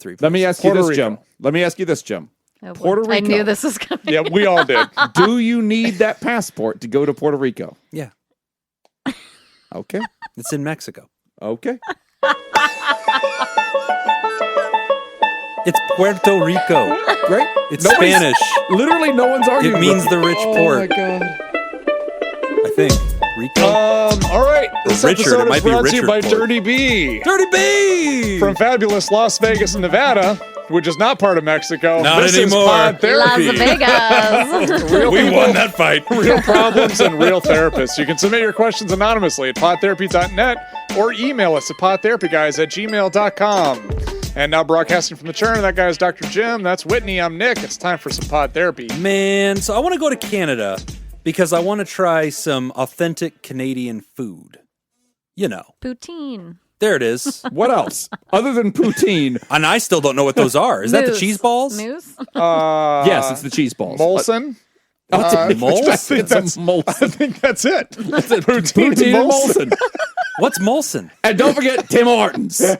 3 places. Let me ask you Puerto this, Rico. Jim. Let me ask you this, Jim. Oh, boy. Puerto Rico. I knew this was coming. Yeah, we all did. Do you need that passport to go to Puerto Rico? Yeah. Okay. It's in Mexico. Okay. It's Puerto Rico. Great. It's Spanish. Literally, no one's arguing. It means with the you. rich Oh port. my God. I think. Rico. All right. This Richard, episode it might is be brought to you Richard by Port. Dirty B. Dirty B! From fabulous Las Vegas, Nevada, which is not part of Mexico. Not this anymore. Is Pod Therapy. Las Vegas. Real We people, won that fight. real problems and real therapists. You can submit your questions anonymously at podtherapy.net or email us at podtherapyguys@gmail.com. And now broadcasting from the churn, that guy is Dr. Jim. That's Whitney. I'm Nick. It's time for some Pod Therapy. Man, so I want to go to Canada because I want to try some authentic Canadian food. You know. Poutine. There it is. What else? Other than poutine. And I still don't know what those are. Is that the Moose. cheese balls? Moose? Yes, it's the cheese balls. Molson. Molson? It's a Molson. I think that's it. That's it. Poutine and Molson. What's Molson? And don't forget Tim Hortons. Oh,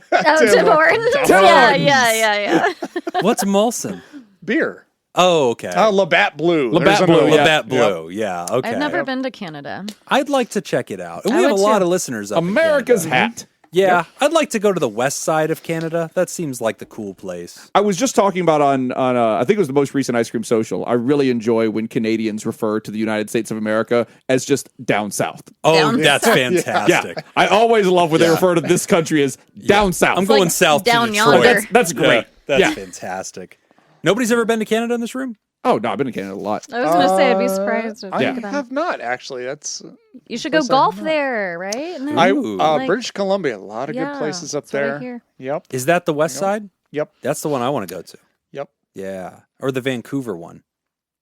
Tim Hortons. Tim Yeah, Hortons. yeah. What's Molson? Beer. Oh, okay. Labatt Blue. Labatt There's Blue, another- yeah. Labatt Blue. Yeah, okay. I've never been to Canada. I'd like to check it out. And I we have a would lot too. of listeners up in America's Canada. hat. Yeah, I'd like to go to the west side of Canada. That seems like the cool place. I was just talking about on I think it was the most recent Ice Cream Social. I really enjoy when Canadians refer to the United States of America as just down south. Oh, Down that's south. fantastic. Yeah, I always love when they refer to this country as down south. I'm going like south down to Detroit. yonder. That's great. Yeah, that's Yeah. fantastic. Nobody's ever been to Canada in this room? Oh no, I've been to Canada a lot. I was going to say, I'd be surprised. If I you could have- have not, actually. That's You should go golf there, right? And then, Ooh. like- British Columbia. A lot of good places up that's what I there. hear. Yep. Is that the west side? Yep. That's the one I want to go to. Yep. Yeah. Or the Vancouver one.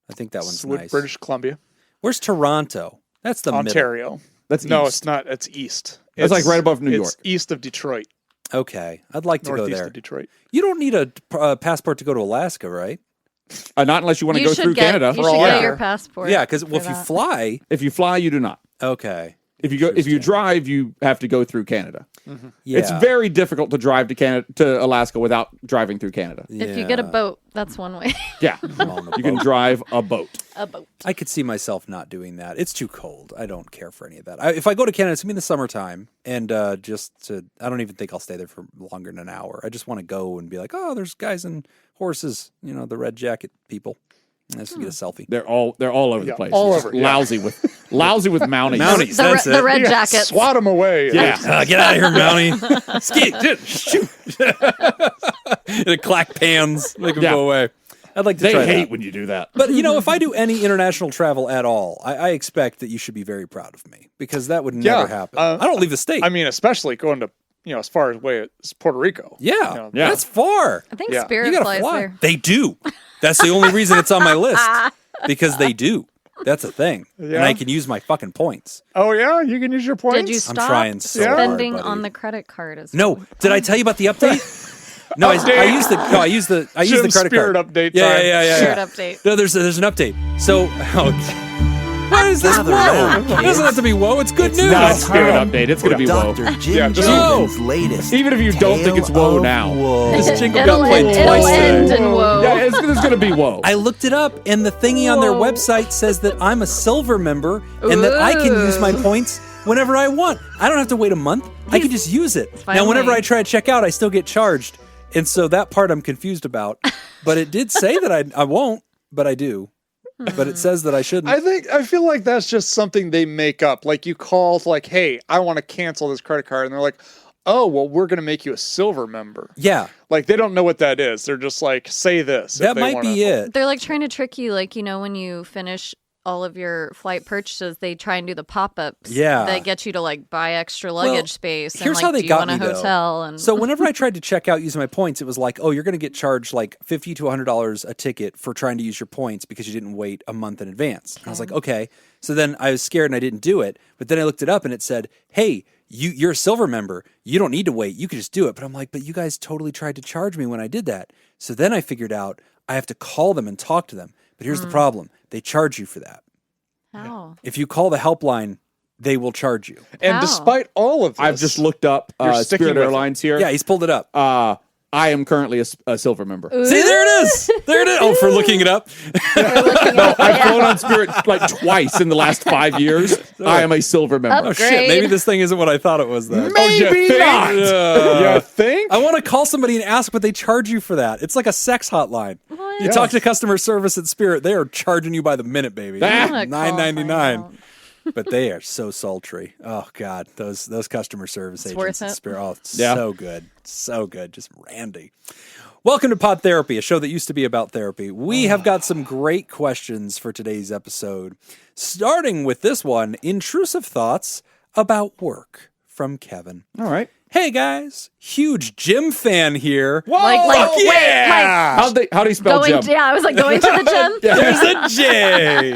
I think that one's With nice. British Columbia. Where's Toronto? That's the middle. Ontario. That's No, east. it's not. It's east. That's like It's- right above New It's York. east of Detroit. Okay. I'd like to go Northeast there. of Detroit. You don't need a passport to go to Alaska, right? Not unless you want to go through Canada. You For should all get I your care. passport. Yeah, because for if you that. fly, If you fly, you do not. okay. If you Interesting. drive, you have to go through Canada. Yeah. It's very difficult to drive to Alaska without driving through Canada. If you get a boat, that's one way. Yeah, on a you can boat. drive a boat. A boat. I could see myself not doing that. It's too cold. I don't care for any of that. If I go to Canada, it's gonna be in the summertime, and I don't even think I'll stay there for longer than an hour. I just want to go and be like, oh, there's guys and horses, the red jacket people. And let's get a selfie. They're all over the place. all Just over, yeah. lousy with Mounties. Mounties, The, that's the it. red jackets. Swat them away. Yeah. Get out of here, Mountie. Ski, shoot. The clack pans, make them Yeah. go away. I'd like to They try hate that. when you do that. But, if I do any international travel at all, I expect that you should be very proud of me because that would never happen. I don't leave the state. I mean, especially going to, as far away as Puerto Rico. yeah, Yeah. that's far. I think Yeah. Spirit You gotta flies fly. there. They do. That's the only reason it's on my list because they do. That's a thing, and Yeah. I can use my fucking points. Oh, yeah? You can use your points? Did you I'm stop trying so hard, spending buddy. on the credit card as No, well? did I tell you about the update? No, I used the Jim's credit Spirit card. update Yeah, time. yeah. Spirit update. No, there's an update. So, why is this whoa? It doesn't have to be whoa. It's good news. Not Spirit update. It's going to be woe. Dr. Jim Yeah, just- Jordan's latest. Even if you don't think it's woe tale now. of woe. This jingle It'll got played end, twice it'll end today. in woe. Yeah, it's going to be woe. I looked it up, and the thingy on their website says that I'm a silver member and that I can use my points whenever I want. I don't have to wait a month. I can just use it. Now, whenever Finally. I try to check out, I still get charged. And so that part I'm confused about. But it did say that I won't, but I do. But it says that I shouldn't. I feel like that's just something they make up. Like you call like, hey, I want to cancel this credit card. And they're like, oh, well, we're going to make you a silver member. Yeah, Like they don't know what that is. They're just like, say this. if that they might wanna- be it. They're like trying to trick you, like, when you finish all of your flight purchases, they try and do the pop-ups. Yeah. That get you to like buy extra luggage space. And, Here's like, how they do you got want me, a though. hotel? And So whenever I tried to check out using my points, it was like, oh, you're going to get charged like $50 to $100 a ticket for trying to use your points because you didn't wait a month in advance. And I was like, okay. So then I was scared and I didn't do it. But then I looked it up and it said, hey, you're a silver member. You don't need to wait. You can just do it. But I'm like, but you guys totally tried to charge me when I did that. So then I figured out I have to call them and talk to them. But here's the problem. They charge you for that. how? If you call the helpline, they will charge you. And How? despite all of this, I've just looked up You're sticking Spirit with it. Airlines here. Yeah, he's pulled it up. I am currently a silver member. See, there it is. There it is. Oh, for looking it up. I've flown on Spirit like twice in the last 5 years. I am a silver member. Oh, shit. Great. Maybe this thing isn't what I thought it was then. Maybe not. You think? I want to call somebody and ask, but they charge you for that. It's like a sex hotline. What? You talk to customer service at Spirit, they are charging you by the minute, baby. I'm gonna call and find $9.99. out. But they are so sultry. Oh God, those customer service agents worth at it. Spirit. Oh, it's Yeah. so good, just randy. Welcome to Pod Therapy, a show that used to be about therapy. We have got some great questions for today's episode, starting with this one: intrusive thoughts about work from Kevin. All right. Hey guys, huge gym fan here. Like, wait, like How do you spell going. gym? Yeah, I was like going to the gym. There's a J.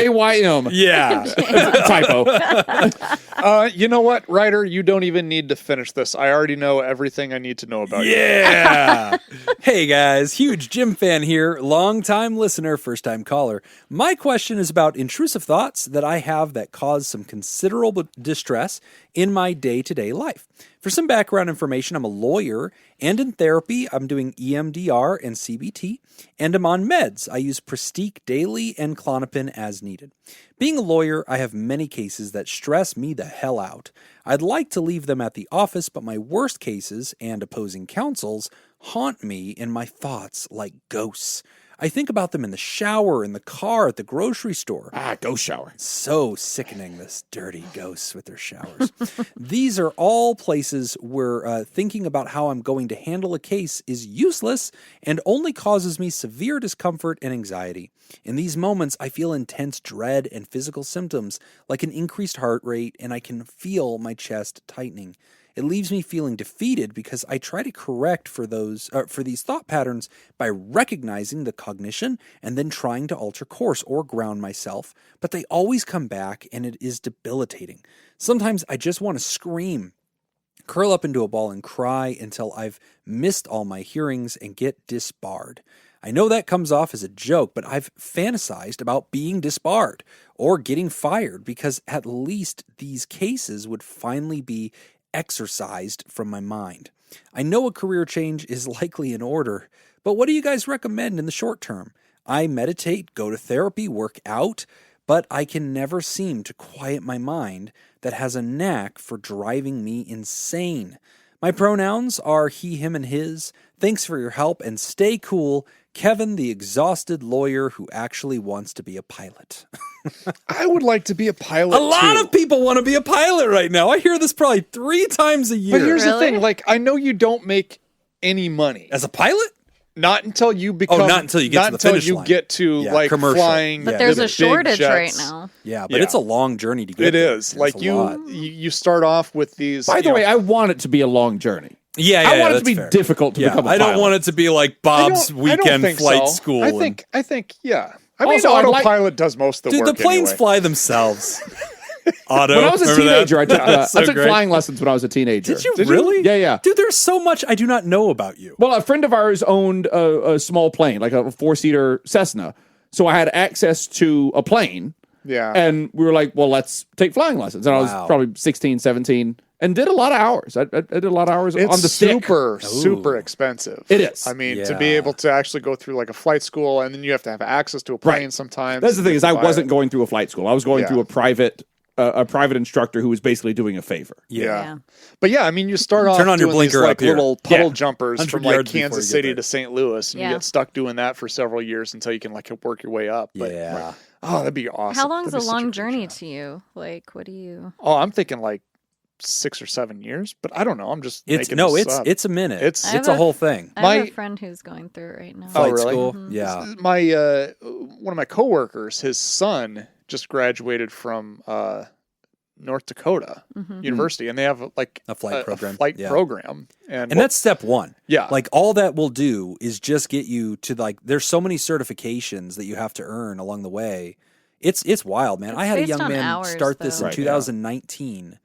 JYM. Yeah. Typo. You know what, Ryder? You don't even need to finish this. I already know everything I need to know about you. Yeah. Hey guys, huge gym fan here, long-time listener, first-time caller. My question is about intrusive thoughts that I have that cause some considerable distress in my day-to-day life. For some background information, I'm a lawyer, and in therapy, I'm doing EMDR and CBT, and I'm on meds. I use Prestique daily and Klonopin as needed. Being a lawyer, I have many cases that stress me the hell out. I'd like to leave them at the office, but my worst cases and opposing counsels haunt me in my thoughts like ghosts. I think about them in the shower, in the car, at the grocery store. Ghost shower. So sickening, this dirty ghosts with their showers. These are all places where thinking about how I'm going to handle a case is useless and only causes me severe discomfort and anxiety. In these moments, I feel intense dread and physical symptoms like an increased heart rate, and I can feel my chest tightening. It leaves me feeling defeated because I try to correct for these thought patterns by recognizing the cognition and then trying to alter course or ground myself, but they always come back and it is debilitating. Sometimes I just want to scream, curl up into a ball and cry until I've missed all my hearings and get disbarred. I know that comes off as a joke, but I've fantasized about being disbarred or getting fired because at least these cases would finally be exorcised from my mind. I know a career change is likely in order, but what do you guys recommend in the short term? I meditate, go to therapy, work out, but I can never seem to quiet my mind that has a knack for driving me insane. My pronouns are he, him, and his. Thanks for your help and stay cool. Kevin, the exhausted lawyer who actually wants to be a pilot. I would like to be a pilot. A lot of people want to be a pilot right now. I hear this probably 3 times a year. But here's the Really? thing: like, I know you don't make any money. As a pilot? Not until you become. not until you get to the finish line. get to Yeah, like commercial. flying. But Yeah, there's the a big shortage right jets. now. Yeah, but Yeah. it's a long journey to get It there. is It's like a lot. you start off with these. By the way, I want it to be a long journey. Yeah, I want it to that's be fair. difficult to Yeah, become a I don't pilot. want it to be like Bob's weekend flight school. I and- think, yeah. I mean, Also, I'd like- autopilot does most of the Dude, work. the planes anyway. fly themselves. Otto, When I was a remember that? teenager, I took, That's so I took great. flying lessons when I was a teenager. Did you really? Yeah, yeah. Dude, there's so much I do not know about you. Well, a friend of ours owned a small plane, like a 4-seater Cessna. So I had access to a plane. Yeah. And we were like, well, let's take flying lessons. And I Wow. was probably 16, 17, and did a lot of hours. I did a lot of hours It's on the stick. super expensive. It is. I mean, Yeah. to be able to actually go through like a flight school, and then you have to have access to a plane Right. sometimes. That's the thing is I Fly wasn't it. going through a flight school. I was going Yeah. through a private instructor who was basically doing a favor. Yeah. Yeah. But yeah, I mean, you start off Turn on your doing these blinker like up here. little puddle Yeah. jumpers 100 from like yards before Kansas you get City there. to St. Louis, and Yeah. you get stuck doing that for several years until you can like work your way up. But, Yeah. oh, that'd be awesome. How long's That'd a be such long great journey job. to you? Like, what do you? Oh, I'm thinking like 6 or 7 years, but I don't know. I'm just It's making no, this up. it's a minute. It's- It's I a have whole thing. I have My- a friend who's going through it right now. Oh, Flight really? school. Mhm. Yeah. my one of my coworkers, his son just graduated from North Dakota University, and they have like A flight program. flight Yeah. program, and And that's step one. Yeah. Like all that will do is just get you to like there's so many certifications that you have to earn along the way. It's wild, man. I had a based young on man hours, start this though. in Right, 2019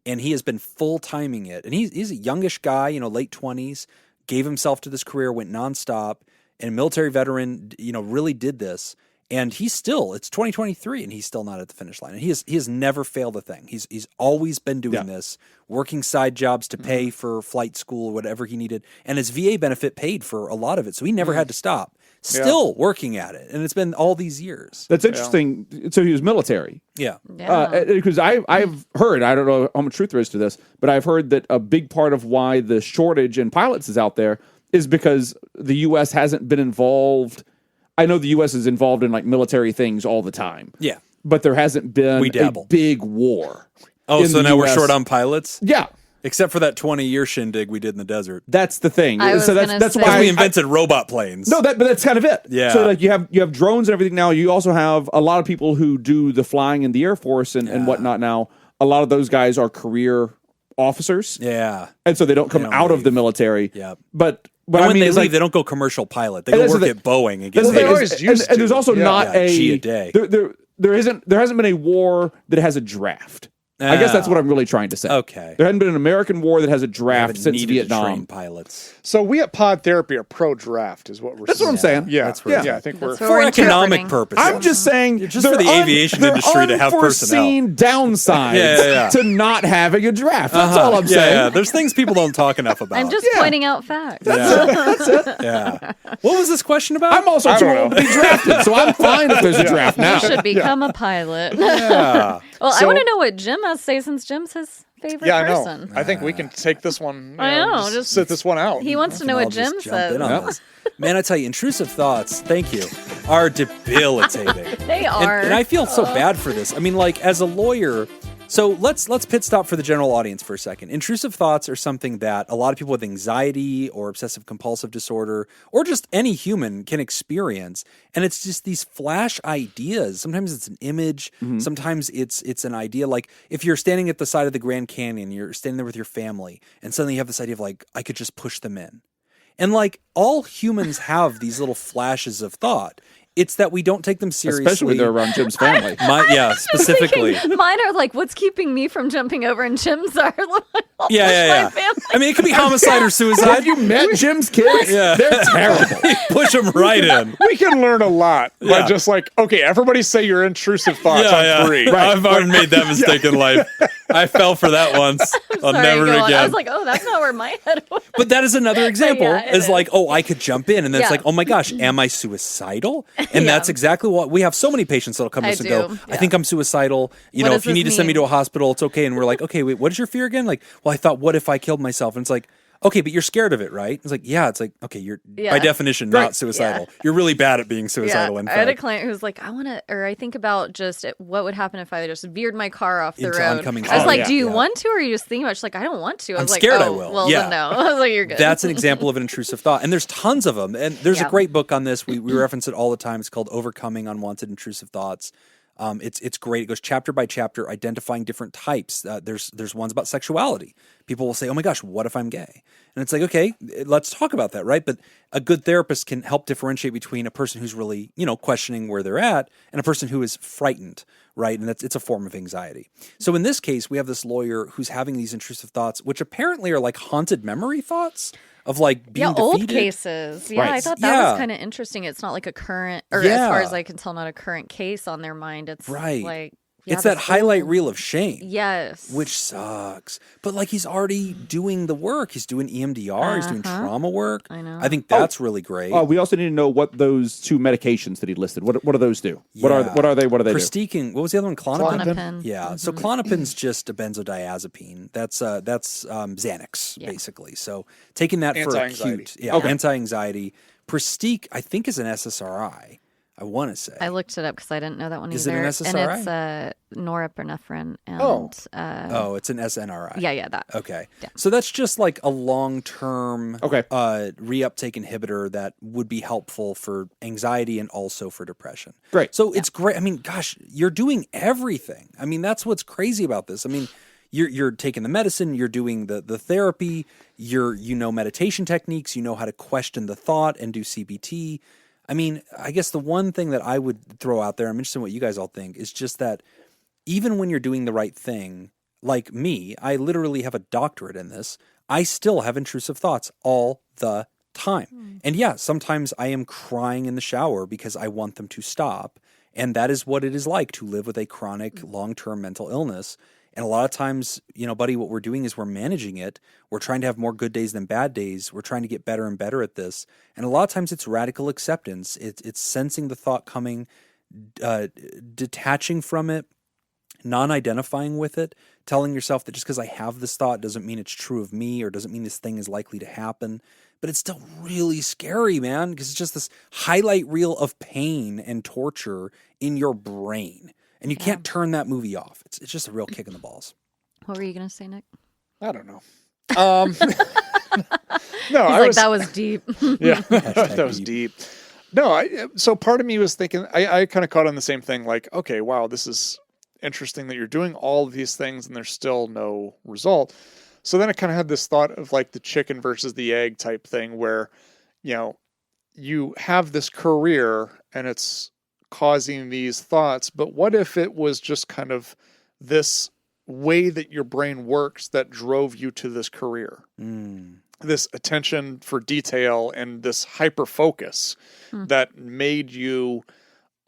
and he has been full timing it. And he's a youngish guy, late 20s, gave himself to this career, went nonstop, and a military veteran, really did this. And it's 2023 and he's still not at the finish line. And he has never failed a thing. He's always been doing this, working side jobs to pay for flight school or whatever he needed. And his VA benefit paid for a lot of it. So he never had to stop. Still working at it. And it's been all these years. That's interesting. So he was military. Yeah. Because I've heard, I don't know how much truth there is to this, but I've heard that a big part of why the shortage in pilots is out there is because the U.S. hasn't been involved. I know the U.S. is involved in like military things all the time. Yeah. But there hasn't been a big war. Oh, so now we're short on pilots? Yeah. Except for that 20-year shindig we did in the desert. That's the thing. So that's why we invented robot planes. No, but that's kind of it. Yeah. So like you have drones and everything now. You also have a lot of people who do the flying in the Air Force and whatnot now. A lot of those guys are career officers. Yeah. And so they don't come out of the military. Yeah. But when they leave, they don't go commercial pilot. They go work at Boeing and get paid. And there's also not a day. There hasn't been a war that has a draft. I guess that's what I'm really trying to say. Okay. There hadn't been an American war that has a draft since Vietnam. Pilots. So we at Pod Therapy are pro-draft, is what we're That's saying. what I'm saying. Yeah, That's right. I think we're for economic purposes. I'm just saying, just for the aviation industry to have personnel. Unforeseen downsides to not having a draft. That's all I'm saying. Yeah, there's things people don't talk enough about. I'm just pointing out facts. That's it. Yeah. What was this question about? I'm also too old to be drafted, so I'm fine if there's a draft now. You should become a pilot. Yeah. Well, I want to know what Jim has to say since Jim's his favorite person. I think we can take this one. Just sit this one out. He wants to know what Jim says. Man, I tell you, intrusive thoughts, thank you, are debilitating. They are. And I feel so bad for this. I mean, like, as a lawyer, so let's pit stop for the general audience for a second. Intrusive thoughts are something that a lot of people with anxiety or obsessive compulsive disorder or just any human can experience. And it's just these flash ideas. Sometimes it's an image. Sometimes it's an idea. Like if you're standing at the side of the Grand Canyon, you're standing there with your family, and suddenly you have this idea of like, I could just push them in. And like all humans have these little flashes of thought. It's that we don't take them seriously. Especially when they're around Jim's family. Specifically. Mine are like, what's keeping me from jumping over? And Jim's are like, yeah. I mean, it could be homicide or suicide. Have you met Jim's kids? Yeah. They're terrible. Push them right in. We can learn a lot by just like, okay, everybody say your intrusive thoughts on 3. Right. I've already made that mistake in life. I fell for that once. I'll never again. I was like, oh, that's not where my head was. But that is another example. Is like, oh, I could jump in. And then it's like, oh my gosh, am I suicidal? And that's exactly what we have. So many patients that'll come to us and go, I think I'm suicidal. You know, if you need to send me to a hospital, it's okay. And we're like, okay, wait, what is your fear again? Like, well, I thought, what if I killed myself? And it's like, okay, but you're scared of it, right? It's like, yeah. It's like, okay, you're by definition not suicidal. You're really bad at being suicidal. In fact, I had a client who's like, I think about just what would happen if I just veered my car off the road. I was like, do you want to, or are you just thinking about it? She's like, I don't want to. I was I'm scared like, I will. Well, then no. I was like, you're good. That's an example of an intrusive thought. And there's tons of them. And there's a great book on this. We reference it all the time. It's called Overcoming Unwanted Intrusive Thoughts. It's great. It goes chapter by chapter, identifying different types. There's ones about sexuality. People will say, "Oh my gosh, what if I'm gay?" And it's like, okay, let's talk about that, right? But a good therapist can help differentiate between a person who's really, questioning where they're at and a person who is frightened, right? And it's a form of anxiety. So in this case, we have this lawyer who's having these intrusive thoughts, which apparently are like haunted memory thoughts. Of like being defeated. Old cases. Yeah, I thought that was kind of interesting. It's not like a current, or as far as I can tell, not a current case on their mind. It's like it's that highlight reel of shame. Yes, which sucks. But like he's already doing the work. He's doing EMDR. He's doing trauma work. I know. I think that's really great. We also need to know what those 2 medications that he listed. What do those do? What are they? What do they do? Pristique and what was the other one? Klonopin. Yeah. So Klonopin's just a benzodiazepine. That's Xanax basically. So taking that for acute, anti-anxiety. Pristique, I think, is an SSRI. I want to say. I looked it up because I didn't know that one either. Is it an SSRI? And it's norepinephrine. And, it's an SNRI. Yeah, that. Okay. Yeah. So that's just like a long-term reuptake inhibitor that would be helpful for anxiety and also for depression. Great. So it's great. I mean, gosh, you're doing everything. I mean, that's what's crazy about this. I mean, you're taking the medicine, you're doing the therapy, meditation techniques, how to question the thought and do CBT. I mean, I guess the one thing that I would throw out there, I'm interested in what you guys all think, is just that even when you're doing the right thing, like me, I literally have a doctorate in this, I still have intrusive thoughts all the time. And yeah, sometimes I am crying in the shower because I want them to stop. And that is what it is like to live with a chronic long-term mental illness. And a lot of times, buddy, what we're doing is we're managing it. We're trying to have more good days than bad days. We're trying to get better and better at this. And a lot of times it's radical acceptance. It's sensing the thought coming, detaching from it, non-identifying with it, telling yourself that just because I have this thought doesn't mean it's true of me or doesn't mean this thing is likely to happen. But it's still really scary, man, because it's just this highlight reel of pain and torture in your brain. And you can't turn that movie off. It's just a real kick in the balls. What were you going to say, Nick? I don't know. No, that was deep. Yeah, that was deep. No, so part of me was thinking, I kind of caught on the same thing, like, okay, wow, this is interesting that you're doing all of these things and there's still no result. So then I kind of had this thought of like the chicken versus the egg type thing where, you have this career and it's causing these thoughts, but what if it was just kind of this way that your brain works that drove you to this career? This attention for detail and this hyper focus that made you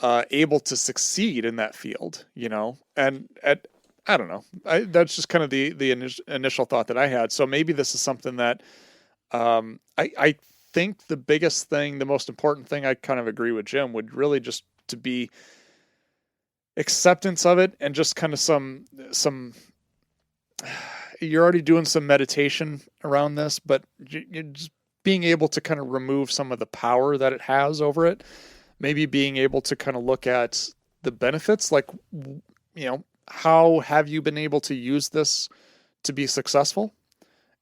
able to succeed in that field, and I don't know. That's just kind of the initial thought that I had. So maybe this is something that I think the biggest thing, the most important thing, I kind of agree with Jim, would really just to be acceptance of it and just kind of some you're already doing some meditation around this, but you're just being able to kind of remove some of the power that it has over it. Maybe being able to kind of look at the benefits, like, how have you been able to use this to be successful?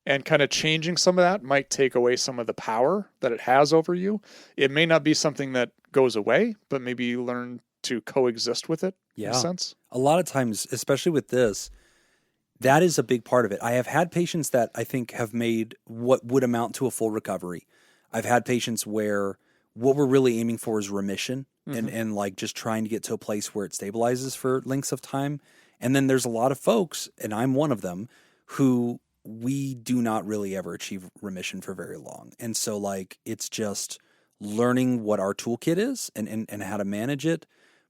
And kind of changing some of that might take away some of the power that it has over you. It may not be something that goes away, but maybe you learn to coexist with it in a sense. A lot of times, especially with this, that is a big part of it. I have had patients that I think have made what would amount to a full recovery. I've had patients where what we're really aiming for is remission and like just trying to get to a place where it stabilizes for lengths of time. And then there's a lot of folks, and I'm one of them, who we do not really ever achieve remission for very long. And so like, it's just learning what our toolkit is and how to manage it.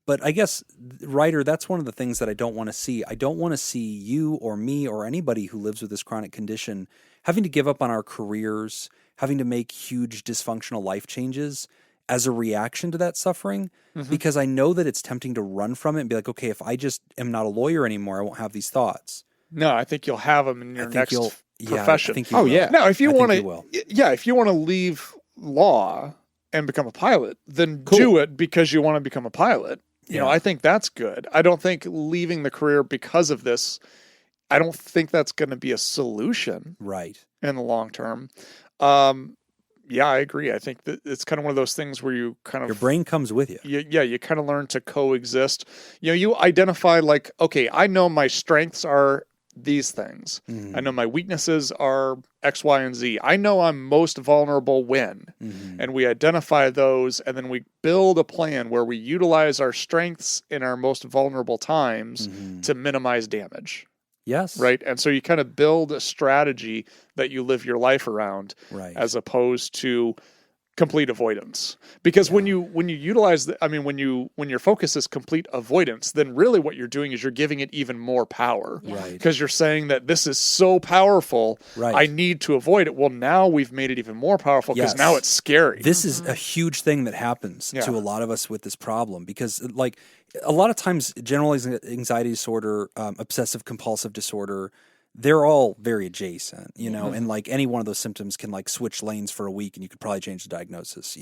But I guess, Ryder, that's one of the things that I don't want to see. I don't want to see you or me or anybody who lives with this chronic condition having to give up on our careers, having to make huge dysfunctional life changes as a reaction to that suffering, because I know that it's tempting to run from it and be like, okay, if I just am not a lawyer anymore, I won't have these thoughts. No, I think you'll have them in your next profession. I think you will. Yeah. Now, if you want to leave law and become a pilot, then do it because you want to become a pilot. You know, I think that's good. I don't think leaving the career because of this, I don't think that's going to be a solution. Right. In the long term. Yeah, I agree. I think that it's kind of one of those things where you kind of... Your brain comes with you. You kind of learn to coexist. You identify like, okay, I know my strengths are these things. I know my weaknesses are X, Y, and Z. I know I'm most vulnerable when. And we identify those, and then we build a plan where we utilize our strengths in our most vulnerable times to minimize damage. Yes. Right. And so you kind of build a strategy that you live your life around, as opposed to complete avoidance. Because when you utilize when your focus is complete avoidance, then really what you're doing is you're giving it even more power. Right. Because you're saying that this is so powerful, I need to avoid it. Well, now we've made it even more powerful because now it's scary. This is a huge thing that happens to a lot of us with this problem, because like a lot of times generalized anxiety disorder, obsessive compulsive disorder, they're all very adjacent, and like any one of those symptoms can like switch lanes for a week and you could probably change the diagnosis,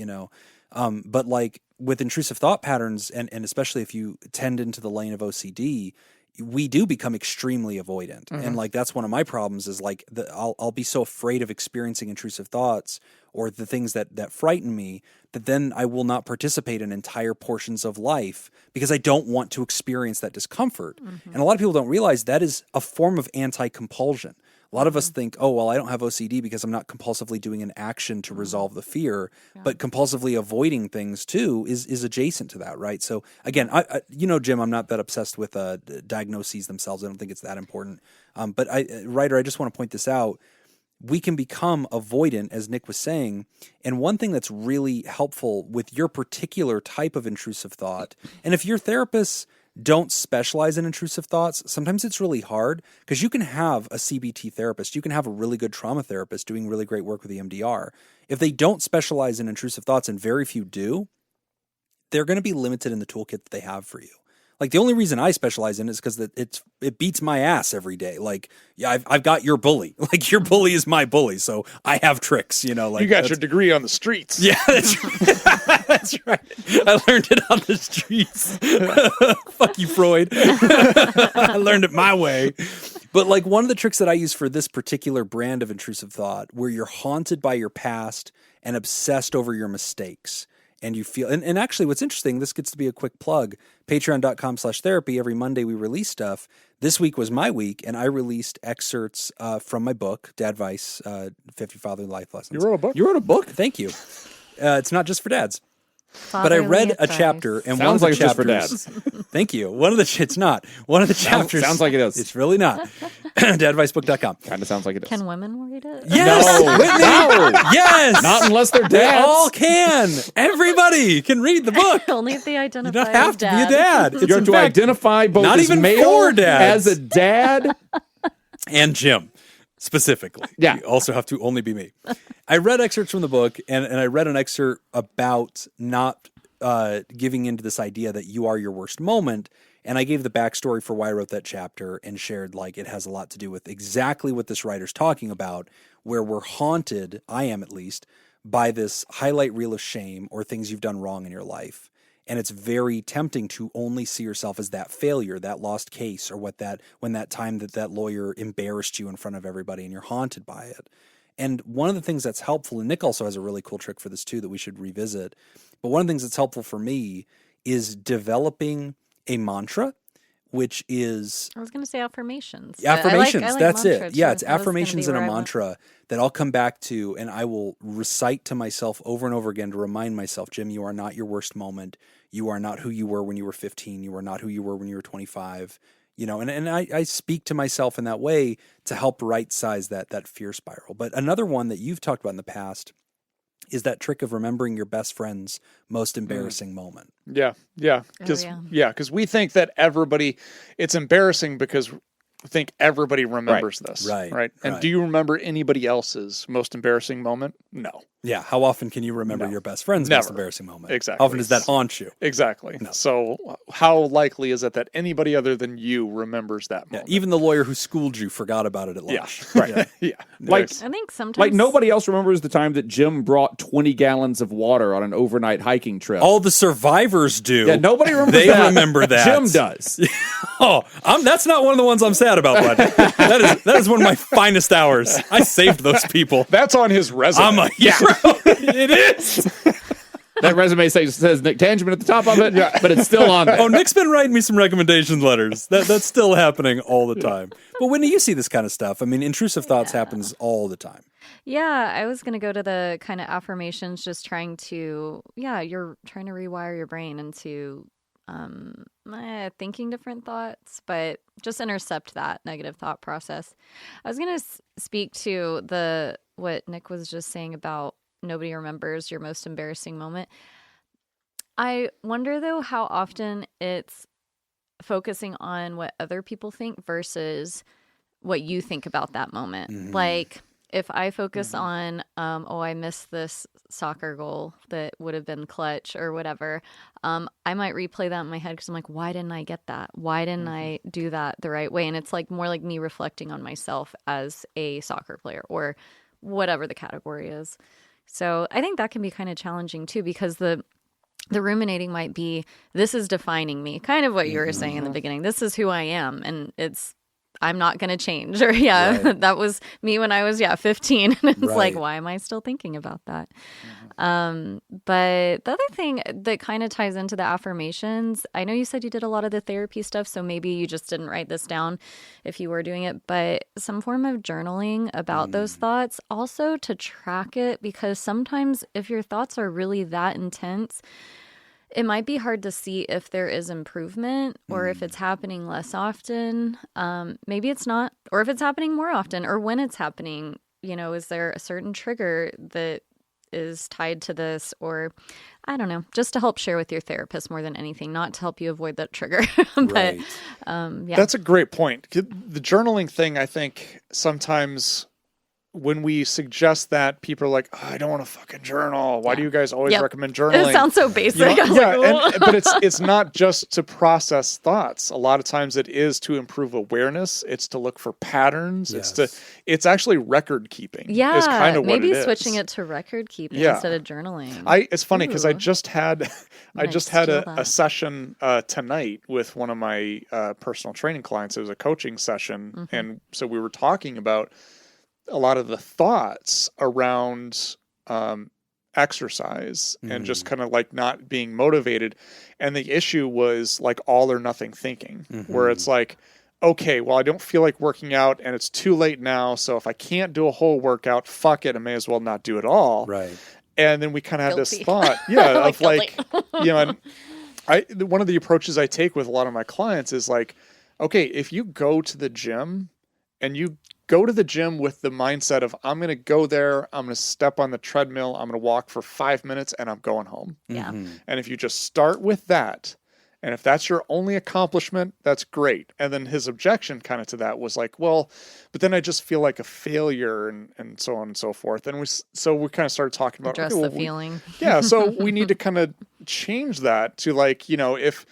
but like with intrusive thought patterns and especially if you tend into the lane of OCD, we do become extremely avoidant. And like, that's one of my problems is like I'll be so afraid of experiencing intrusive thoughts or the things that frighten me that then I will not participate in entire portions of life because I don't want to experience that discomfort. And a lot of people don't realize that is a form of anti-compulsion. A lot of us think, oh, well, I don't have OCD because I'm not compulsively doing an action to resolve the fear, but compulsively avoiding things too is adjacent to that, right? So again, I Jim, I'm not that obsessed with diagnoses themselves. I don't think it's that important. But Ryder, I just want to point this out. we can become avoidant, as Nick was saying. And one thing that's really helpful with your particular type of intrusive thought, and if your therapists don't specialize in intrusive thoughts, sometimes it's really hard because you can have a CBT therapist, you can have a really good trauma therapist doing really great work with EMDR. If they don't specialize in intrusive thoughts, and very few do, they're going to be limited in the toolkit that they have for you. Like, the only reason I specialize in it is because it beats my ass every day. Like, yeah, I've got your bully. Like, your bully is my bully, so I have tricks. Like, you got your degree on the streets. Yeah, that's right. That's right. I learned it on the streets. Fuck you, Freud. I learned it my way. But like, one of the tricks that I use for this particular brand of intrusive thought, where you're haunted by your past and obsessed over your mistakes. And you feel, and actually what's interesting, this gets to be a quick plug, patreon.com/therapy. Every Monday we release stuff. This week was my week, and I released excerpts from my book, Dad Vice, 50 Fatherly Life Lessons. You wrote a book? You wrote a book? Thank you. It's not just for dads. But I read a chapter, and one of the chapters. Sounds like it's just for dads. Thank you. It's not. One of the chapters. Sounds like it is. It's really not. Dadvicebook.com. Kind of sounds like it is. Can women read it? Yes! No. Yes! Not unless they're dads. They all can. Everybody can read the book. Only if they identify You don't have as to dad. be a dad. It's You have to identify both not as even male, for dads. as a dad, and Jim. Specifically. Yeah. You also have to only be me. I read excerpts from the book, and I read an excerpt about not giving into this idea that you are your worst moment. And I gave the backstory for why I wrote that chapter and shared, like, it has a lot to do with exactly what this writer's talking about, where we're haunted, I am at least, by this highlight reel of shame or things you've done wrong in your life. And it's very tempting to only see yourself as that failure, that lost case, or when that time that lawyer embarrassed you in front of everybody and you're haunted by it. And one of the things that's helpful, and Nick also has a really cool trick for this too that we should revisit, but one of the things that's helpful for me is developing a mantra, which is... I was going to say affirmations. Affirmations, I like that's mantra it. Yeah, too. it's affirmations and a mantra that I'll come back to, and I will recite to myself over and over again to remind myself, Jim, you are not your worst moment. You are not who you were when you were 15. You are not who you were when you were 25. And I speak to myself in that way to help right-size that fear spiral. But another one that you've talked about in the past is that trick of remembering your best friend's most embarrassing moment. Yeah. Because we think that it's embarrassing because we think everybody remembers this. Right. And do you remember anybody else's most embarrassing moment? No. Yeah. How often can you remember your best friend's most embarrassing moment? Exactly. How often does that haunt you? Exactly. No. So how likely is it that anybody other than you remembers that moment? Even the lawyer who schooled you forgot about it at lunch. Yeah. Right. Yeah. Like, I think sometimes... Like, nobody else remembers the time that Jim brought 20 gallons of water on an overnight hiking trip. All the survivors do. Yeah, nobody remembers they that. remember that. Jim does. That's not one of the ones I'm sad about, bud. That is one of my finest hours. I saved those people. That's on his resume. I'm a hero. It is. That resume says Nick Tangeman at the top of it, but it's still on there. Oh, Nick's been writing me some recommendation letters. That's still happening all the time. But Whitney, you see this kind of stuff. I mean, intrusive thoughts happens all the time. Yeah, I was going to go to the kind of affirmations, just trying to, you're trying to rewire your brain into thinking different thoughts, but just intercept that negative thought process. I was going to speak to what Nick was just saying about nobody remembers your most embarrassing moment. I wonder, though, how often it's focusing on what other people think versus what you think about that moment. Mm-hmm. Like, if I focus on, I missed this soccer goal that would have been clutch or whatever, I might replay that in my head because I'm like, why didn't I get that? Why didn't I do that the right way? And it's like more like me reflecting on myself as a soccer player or whatever the category is. So I think that can be kind of challenging too, because the ruminating might be, this is defining me, kind of what you were saying in the beginning. This is who I am, and I'm not going to change. Or that was me when I was 15, and it's like, why am I still thinking about that? But the other thing that kind of ties into the affirmations, I know you said you did a lot of the therapy stuff, so maybe you just didn't write this down if you were doing it, but some form of journaling about those thoughts, also to track it, because sometimes if your thoughts are really that intense, it might be hard to see if there is improvement or if it's happening less often. Maybe it's not, or if it's happening more often, or when it's happening is there a certain trigger that is tied to this, or I don't know, just to help share with your therapist more than anything, not to help you avoid that trigger. But Right. yeah. That's a great point. The journaling thing, I think sometimes when we suggest that, people are like, oh, I don't want to fucking journal. Why do you guys always recommend journaling? It sounds so basic. I was Yeah, like, but it's not just to process thoughts. A lot of times it is to improve awareness. It's to look for patterns. Yes. It's actually record keeping. yeah, is kind of maybe what it switching is. it to record keeping Yeah. instead of journaling. It's funny because I Ooh. just had Might a steal that. session tonight with one of my personal training clients. It was a coaching session, and so we were talking about a lot of the thoughts around exercise and just kind of like not being motivated. And the issue was like all or nothing thinking, where it's like, okay, well, I don't feel like working out and it's too late now. So if I can't do a whole workout, fuck it. I may as well not do it all. Right. And then we kind of had this Guilty. thought, yeah, Like of like, and one of the approaches I take with a lot of my clients is like, okay, if you go to the gym and you go to the gym with the mindset of, I'm going to go there, I'm going to step on the treadmill, I'm going to walk for 5 minutes and I'm going home. Yeah. And if you just start with that, and if that's your only accomplishment, that's great. And then his objection kind of to that was like, well, but then I just feel like a failure and so on and so forth. And we kind of started talking about Address okay, the well, feeling. yeah, so we need to kind of change that to like, if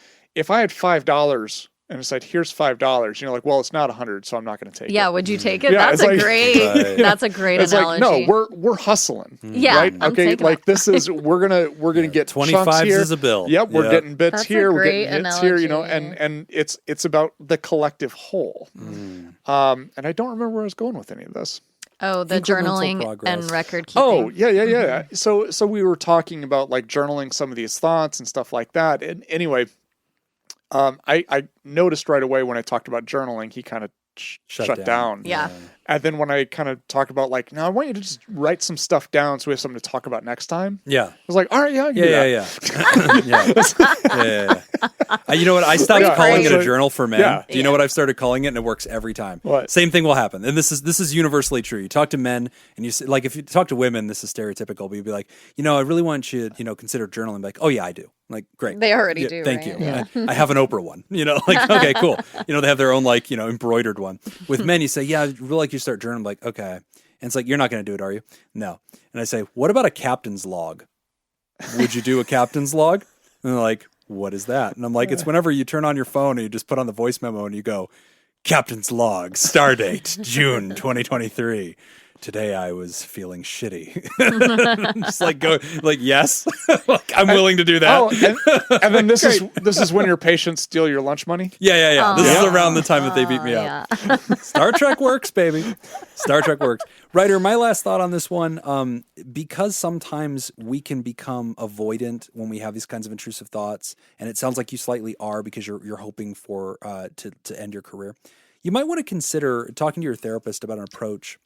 I had $5 and it's like, here's $5, like, well, it's not 100, so I'm not going to take it. Yeah, would you take it? Yeah, That's it's a like- great. Right. That's a great It's analogy. like, no, we're hustling. Yeah, Right? I'm Okay, taking like it. this is we're gonna get 25s chunks here. is a bill. Yep, we're Yep. getting bits That's a here, we're great getting hits here, analogy. and it's about the collective whole. And I don't remember where I was going with any of this. Oh, the Incremental journaling progress. and record keeping. Oh, yeah. So we were talking about like journaling some of these thoughts and stuff like that. And anyway, I noticed right away when I talked about journaling, he kind of shut down. Yeah. And then when I kind of talked about like, no, I want you to just write some stuff down so we have something to talk about next time. Yeah. I was like, all right, yeah, I can do that. Yeah. You know what? I stopped Yeah. calling it a Like, journal for men. yeah. Do you know what I've started calling it? And it works every time. What? Same thing will happen. And this is universally true. You talk to men and you say, like, if you talk to women, this is stereotypical, but you'd be like, I really want you to, consider journaling. Like, oh yeah, I do. Like, great. They already Yeah, do. Thank right? you. Yeah. I have an Oprah one, like, okay, cool. They have their own, like, embroidered one. With men, you say, yeah, I'd really like you to start journaling. I'm like, okay. And it's like, you're not going to do it, are you? No. And I say, what about a captain's log? Would you do a captain's log? And they're like, what is that? And I'm like, it's whenever you turn on your phone and you just put on the voice memo and you go, captain's log, stardate, June 2023. Today I was feeling shitty. Just like go, like, yes, like, I'm willing to do that. Oh, and then this is when your patients steal your lunch money. Yeah. This is around the time that they beat me up. Yeah. Star Trek works, baby. Star Trek works. Ryder, my last thought on this one, because sometimes we can become avoidant when we have these kinds of intrusive thoughts, and it sounds like you slightly are because you're hoping for to end your career. You might want to consider talking to your therapist about an approach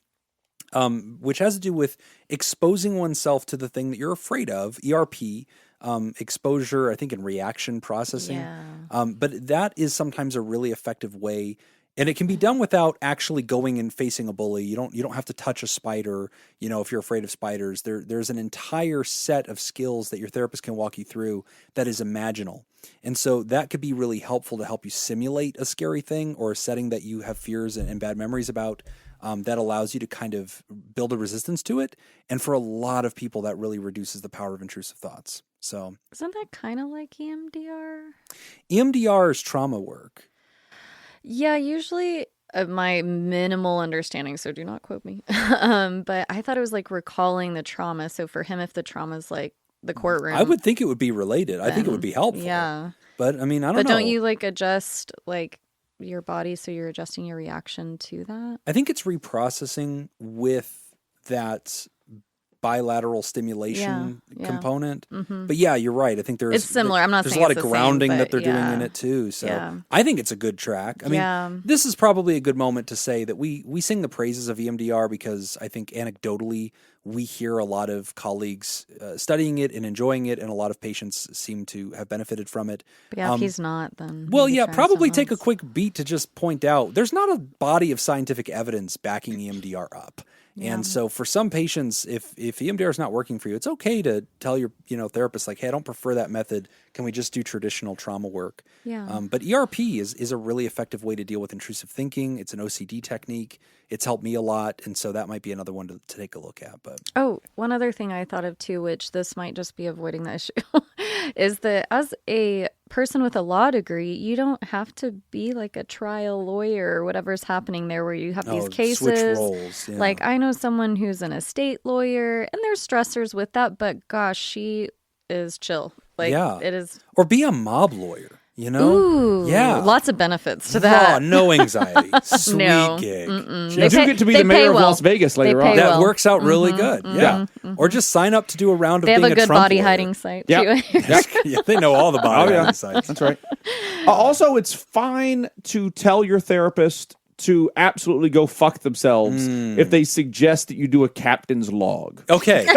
which has to do with exposing oneself to the thing that you're afraid of, ERP, exposure, I think, in reaction processing. Yeah. But that is sometimes a really effective way, and it can be done without actually going and facing a bully. You don't have to touch a spider. If you're afraid of spiders, there's an entire set of skills that your therapist can walk you through that is imaginal. And so that could be really helpful to help you simulate a scary thing or a setting that you have fears and bad memories about. That allows you to kind of build a resistance to it. And for a lot of people, that really reduces the power of intrusive thoughts. So Isn't that kind of like EMDR? EMDR is trauma work. Yeah, usually my minimal understanding, so do not quote me. But I thought it was like recalling the trauma. So for him, if the trauma is like the courtroom, I would think it would be related. I think it would be helpful. Yeah. But I mean, I don't But know. don't you like adjust like your body so you're adjusting your reaction to that? I think it's reprocessing with that bilateral stimulation Yeah. component. Mm-hmm. But yeah, you're right. I think there's It's similar. I'm not there's a saying lot it's of the same, grounding but that they're doing yeah. in it too. So Yeah. I think it's a good track. I mean, Yeah. this is probably a good moment to say that we sing the praises of EMDR because I think anecdotally we hear a lot of colleagues studying it and enjoying it, and a lot of patients seem to have benefited from it. But yeah, if he's not, then Well, maybe yeah, try probably something take a else. quick beat to just point out there's not a body of scientific evidence backing EMDR up. And so for some patients, if EMDR is not working for you, it's okay to tell your therapist, like, hey, I don't prefer that method. Can we just do traditional trauma work? Yeah. But ERP is a really effective way to deal with intrusive thinking. It's an OCD technique. It's helped me a lot. And so that might be another one to take a look at. But one other thing I thought of too, which this might just be avoiding the issue, is that as a person with a law degree, you don't have to be like a trial lawyer or whatever's happening there where you have these cases. Switch roles. Yeah. Like I know someone who's an estate lawyer and there's stressors with that, but gosh, she is chill. Like it is. Or be a mob lawyer. Ooh, yeah, lots of benefits to that. No anxiety, sweet gig. You do get to be the mayor of Las Vegas later on. That works out really good. Yeah, or just sign up to do a round of. They have being a good Trump body lawyer. hiding site too. Yeah, they know all the body hiding sites. That's right. Also, it's fine to tell your therapist to absolutely go fuck themselves if they suggest that you do a captain's log. Okay.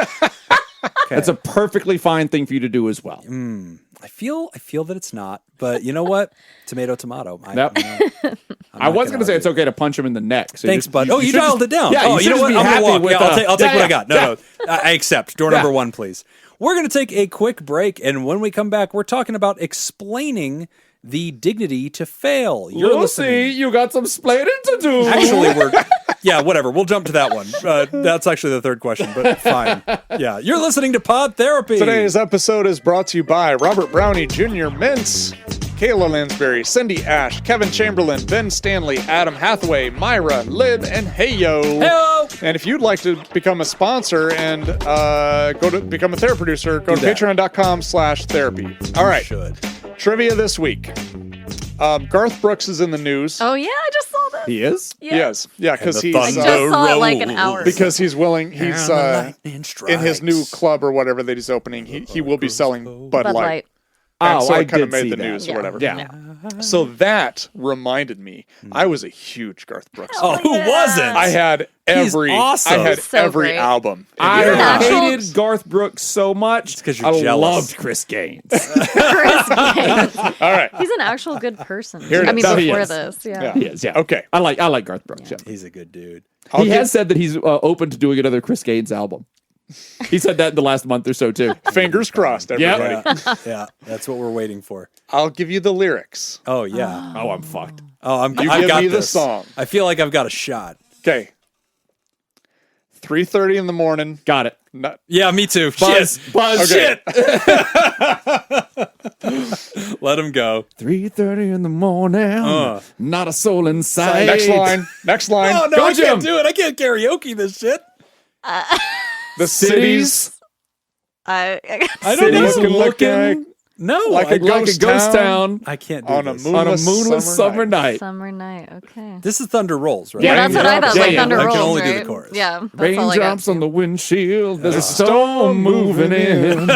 That's a perfectly fine thing for you to do as well. I feel that it's not, but you know what? Tomato. I was going to say it's okay to punch him in the neck. So thanks, bud. You dialed it down. Yeah, you know what? I'm going to walk. With, I'll take what I got. No, I accept. Door number 1, please. We're going to take a quick break, and when we come back, we're talking about explaining the dignity to fail. You're listening. You got some splaining to do. Actually, whatever. We'll jump to that one. That's actually the third question, but fine. Yeah, you're listening to Pod Therapy. Today's episode is brought to you by Robert Brownie Jr., Mintz, Kayla Lansbury, Cindy Ash, Kevin Chamberlain, Ben Stanley, Adam Hathaway, Myra, Lib, and Heyo. Heyo! And if you'd like to become a sponsor and go to become a therapy producer, go to patreon.com/therapy. All right. Should. Trivia this week. Garth Brooks is in the news. Oh, yeah, I just saw this. He is? Yes. Yeah, because he's... I just saw it like an hour ago. Because he's willing... He's in his new club or whatever that he's opening, he will be selling Bud Light. And so it kind of made the news or whatever. Yeah. So that reminded me. I was a huge Garth Brooks fan. Oh, who wasn't? I had every awesome. I had So every great. album. I hated Garth Brooks so much. because you're I jealous. loved Chris Gaines. Chris Gaines. All right. He's an actual good person. Here it I mean, is. before He is. this, He is, yeah. Okay. I like Garth Brooks. Yeah. He's a good dude. He has said that he's open to doing another Chris Gaines album. He said that in the last month or so too. Fingers crossed, everybody. Yeah, that's what we're waiting for. I'll give you the lyrics. Oh, yeah. Oh, I'm fucked. Oh, You I've give got me this. the song. I feel like I've got a shot. Okay. 3:30 in the morning. Got it. Yeah, me too. Buzz. Okay. Let him go. 3:30 in the morning. Not a soul in sight. Next line. Oh, no, Go, I Jim. can't do it. I can't karaoke this shit. The cities. I don't know. Cities looking No, Like a like a ghost town I can't do on a this. moonless summer night. Summer night. Okay. This is Thunder Rolls, right? Yeah, that's what I thought. Yeah, Like yeah. Thunder I Rolls, can only right? do the chorus. Yeah, that's all I got. Raindrops on the windshield. There's a storm moving in.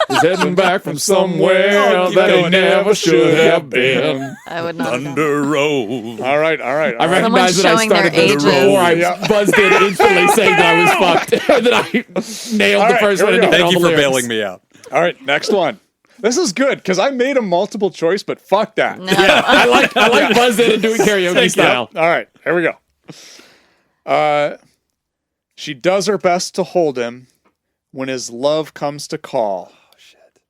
He's heading back from somewhere Oh, keep that he going. never should have been. I would not. have done. Thunder Rolls. All right. I recognize that I showing their started the ages. before I Yeah. buzzed in instantly saying that I was fucked. that I nailed All the right, first here one. we and go. didn't Thank know you the for lyrics. bailing me out. All right. Next one. This is good because I made a multiple choice, but fuck that. No. I like buzz in and doing karaoke style. All right. Here we go. She does her best to hold him when his love comes to call.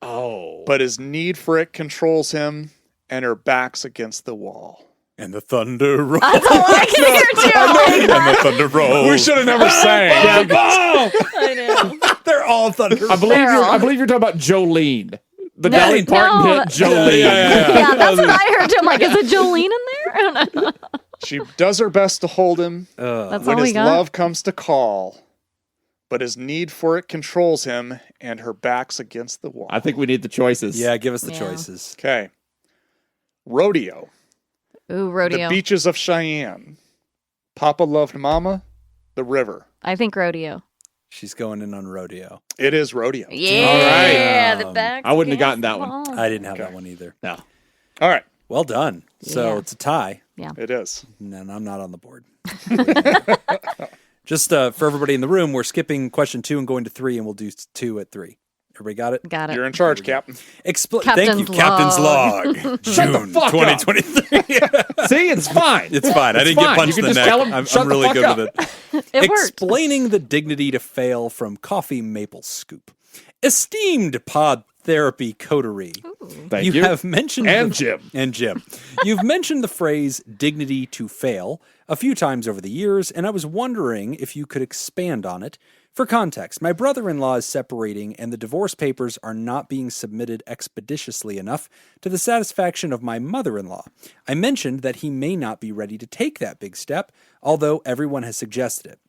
Oh. But his need for it controls him, and her back's against the wall. And the Thunder Rolls. That's all I can hear too. And the Thunder Rolls. We should have never sang. I know. They're all Thunder Rolls. I believe you're talking about Jolene. The No, Dolly Parton no. hit Jolene. Yeah, that's what I heard too. I'm like, is it Jolene in there? I don't know. She does her best to hold him That's when all we his got. love comes to call, but his need for it controls him, and her back's against the wall. I think we need the choices. Yeah, give us the Yeah. choices. Okay. Rodeo. Ooh, rodeo. The beaches of Cheyenne. Papa loved Mama. The river. I think rodeo. She's going in on rodeo. It is rodeo. Yeah, right. the back. I wouldn't have gotten that one. I didn't have that one either. No. All right. Well done. So Yeah. it's a tie. It is. And I'm not on the board. Just for everybody in the room, we're skipping question 2 and going to 3, and we'll do 2 at 3. Everybody got it? Got it. You're in charge, Captain. Thank you, Captain's Captain's Log. June fuck up. 2023. See, it's fine. It's fine. I didn't fine. get punched You in can the just neck. tell him, I'm "Shut the really fuck good up." with it. It worked. Explaining the dignity to fail from Coffee Maple Scoop. Esteemed Pod Therapy coterie. Thank you. have mentioned Jim. And Jim. You've mentioned the phrase dignity to fail a few times over the years, and I was wondering if you could expand on it. For context, my brother-in-law is separating and the divorce papers are not being submitted expeditiously enough to the satisfaction of my mother-in-law. I mentioned that he may not be ready to take that big step, although everyone has suggested it.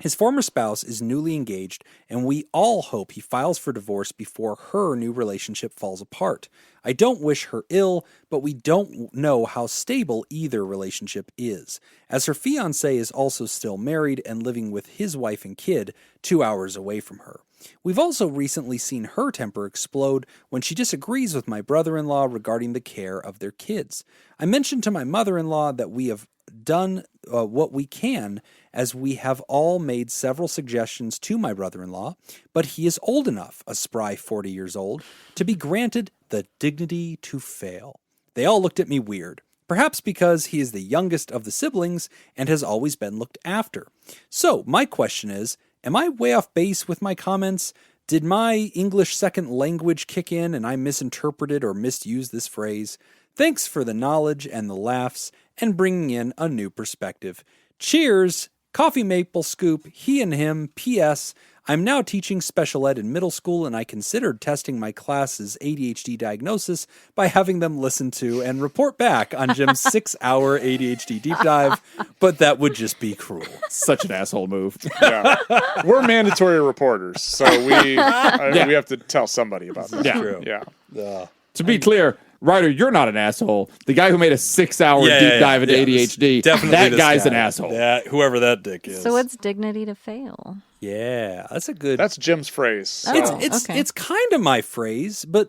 His former spouse is newly engaged, and we all hope he files for divorce before her new relationship falls apart. I don't wish her ill, but we don't know how stable either relationship is, as her fiancé is also still married and living with his wife and kid 2 hours away from her. We've also recently seen her temper explode when she disagrees with my brother-in-law regarding the care of their kids. I mentioned to my mother-in-law that we have done what we can, as we have all made several suggestions to my brother-in-law, but he is old enough, a spry 40 years old, to be granted the dignity to fail. They all looked at me weird, perhaps because he is the youngest of the siblings and has always been looked after. So, my question is, am I way off base with my comments? Did my English second language kick in and I misinterpreted or misused this phrase? Thanks for the knowledge and the laughs and bringing in a new perspective. Cheers! Coffee Maple Scoop, he and him, P.S. I'm now teaching special ed in middle school, and I considered testing my class's ADHD diagnosis by having them listen to and report back on Jim's 6-hour ADHD deep dive, but that would just be cruel. Such an asshole move. Yeah. We're mandatory reporters, so we have to tell somebody about this. Yeah. True. Yeah. To be clear, Ryder, you're not an asshole. The guy who made a 6-hour deep dive into ADHD, Definitely that this guy's guy. an asshole. Whoever that dick is. So what's dignity to fail? Yeah, that's a good... That's Jim's phrase. So. Okay. It's kind of my phrase, but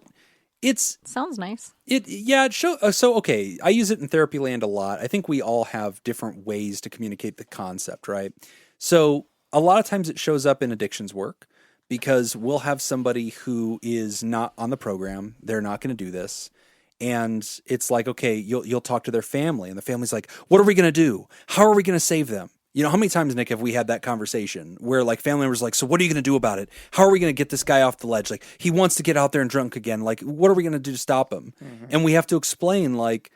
it's... Sounds nice. Okay, I use it in therapy land a lot. I think we all have different ways to communicate the concept, right? So a lot of times it shows up in addictions work because we'll have somebody who is not on the program. They're not going to do this. And it's like, okay, you'll talk to their family, and the family's like, what are we going to do? How are we going to save them? You know, how many times, Nick, have we had that conversation where like family members are like, so what are you going to do about it? How are we going to get this guy off the ledge? Like, he wants to get out there and drunk again. Like, what are we going to do to stop him? Mm-hmm. And we have to explain, like,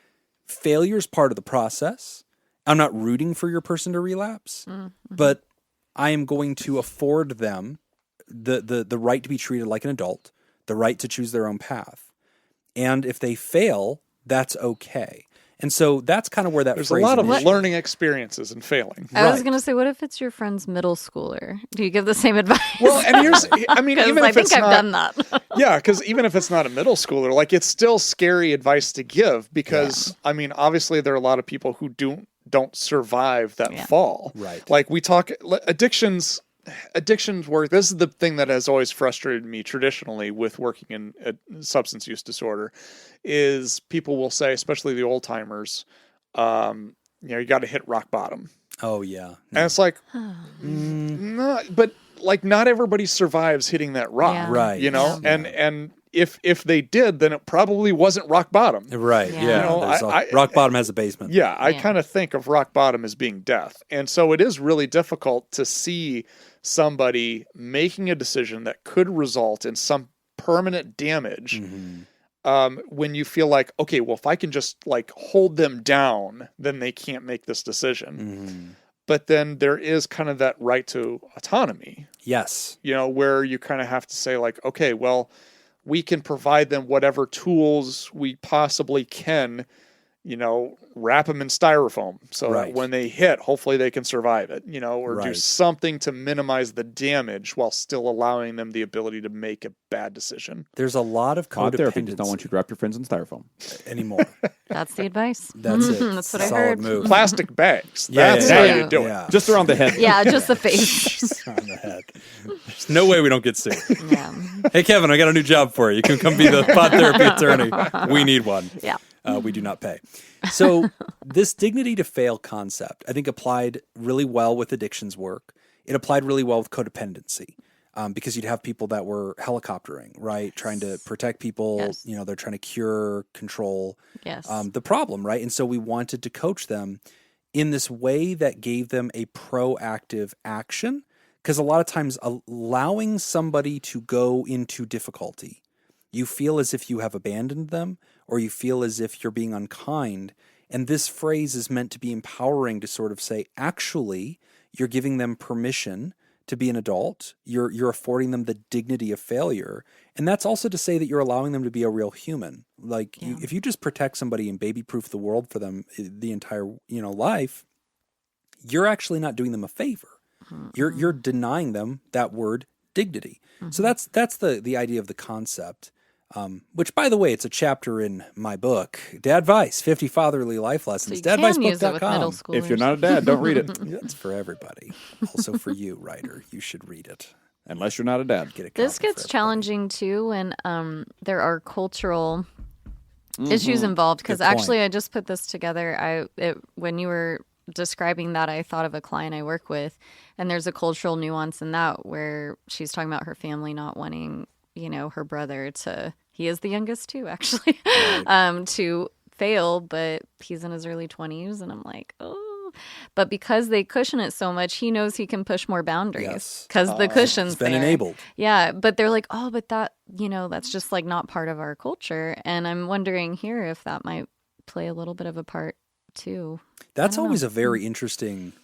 failure is part of the process. I'm not rooting for your person to relapse, but I am going to afford them the right to be treated like an adult, the right to choose their own path. And if they fail, that's okay. And so that's kind of where that There's a phrase lot of is. learning experiences in failing. I was going to say, what if it's your friend's middle schooler? Do you give the same advice? Well, and even I if think it's I've not, done that. yeah, because even if it's not a middle schooler, like it's still scary advice to give because obviously there are a lot of people who don't survive that fall. Right. Like we talk addictions work. This is the thing that has always frustrated me traditionally with working in a substance use disorder is people will say, especially the old timers, you got to hit rock bottom. Oh yeah. And it's like, but like not everybody survives hitting that rock, Yeah. Right. You know, Yeah. and if they did, then it probably wasn't rock bottom. Right. Yeah. Yeah. You know, There's rock bottom has a basement. Yeah, I Yeah. kind of think of rock bottom as being death. And so it is really difficult to see somebody making a decision that could result in some permanent damage when you feel like, okay, well, if I can just like hold them down, then they can't make this decision. But then there is kind of that right to autonomy, Yes. you know, where you kind of have to say like, okay, well, we can provide them whatever tools we possibly can, you know, wrap them in styrofoam so that when they hit, hopefully they can survive it, you know, or do something to minimize the damage while still allowing them the ability to make a bad decision. There's a lot of Pod therapy just codependency don't want you to wrap your friends in styrofoam. anymore. That's the advice. That's it. That's what I Solid heard. move. Plastic bags. Yeah, That's yeah, how yeah. you do it. Yeah. Just around the head. Yeah, just the face. On the head. There's no way we don't get sued. Yeah. Hey, Kevin, I got a new job for you. You can come be the pod therapy attorney. We need one. Yeah. We do not pay. So this dignity to fail concept, I think applied really well with addictions work. It applied really well with codependency. because you'd have people that were helicoptering, right? Trying to protect people. Yes. They're trying to cure, control Yes. the problem, right? And so we wanted to coach them in this way that gave them a proactive action. Because a lot of times allowing somebody to go into difficulty, you feel as if you have abandoned them, or you feel as if you're being unkind. And this phrase is meant to be empowering to sort of say, actually, you're giving them permission to be an adult. You're affording them the dignity of failure. And that's also to say that you're allowing them to be a real human. Like if you just protect somebody and baby-proof the world for them the entire, life, you're actually not doing them a favor. Mm-hmm. You're denying them that word dignity. Mm-hmm. So that's the idea of the concept. Which, by the way, it's a chapter in my book, Dadvice, 50 Fatherly Life Lessons. So you can use it with middle Dadvicebook.com. schoolers. If you're not a dad, don't read it. It's for everybody. Also for you, writer. You should read it. Unless you're not a dad. Get a This copy for gets everybody. challenging too when there are cultural issues involved. Because Good point. actually, I just put this together. When you were describing that, I thought of a client I work with, and there's a cultural nuance in that where she's talking about her family not wanting, her brother to. He is the youngest too, actually, to fail, but he's in his early 20s, and I'm like, oh. But because they cushion it so much, he knows he can push more boundaries because the cushion's It's been there. enabled. Yeah, but they're like, oh, but that, that's just like not part of our culture. And I'm wondering here if that might play a little bit of a part too. That's always a very interesting,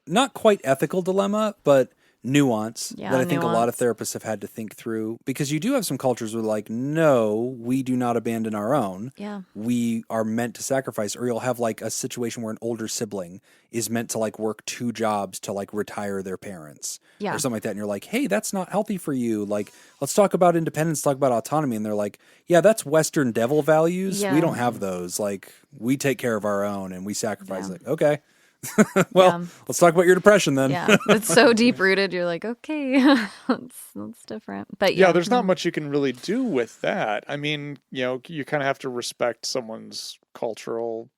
not quite ethical dilemma, but nuance Yeah, that I think a lot of nuance. therapists have had to think through, because you do have some cultures where like, no, we do not abandon our own. Yeah. We are meant to sacrifice. Or you'll have like a situation where an older sibling is meant to like work 2 jobs to like retire their parents Yeah. or something like that. And you're like, hey, that's not healthy for you. Like, let's talk about independence, talk about autonomy. And they're like, yeah, that's Western devil values. Yeah. We don't have those. Like, we take care of our own and we sacrifice. Yeah. Like, okay. Well, let's talk about your depression then. Yeah, it's so deep rooted. You're like, okay, that's different. But Yeah, there's not much you can really do with that. I mean, you kind of have to respect someone's cultural.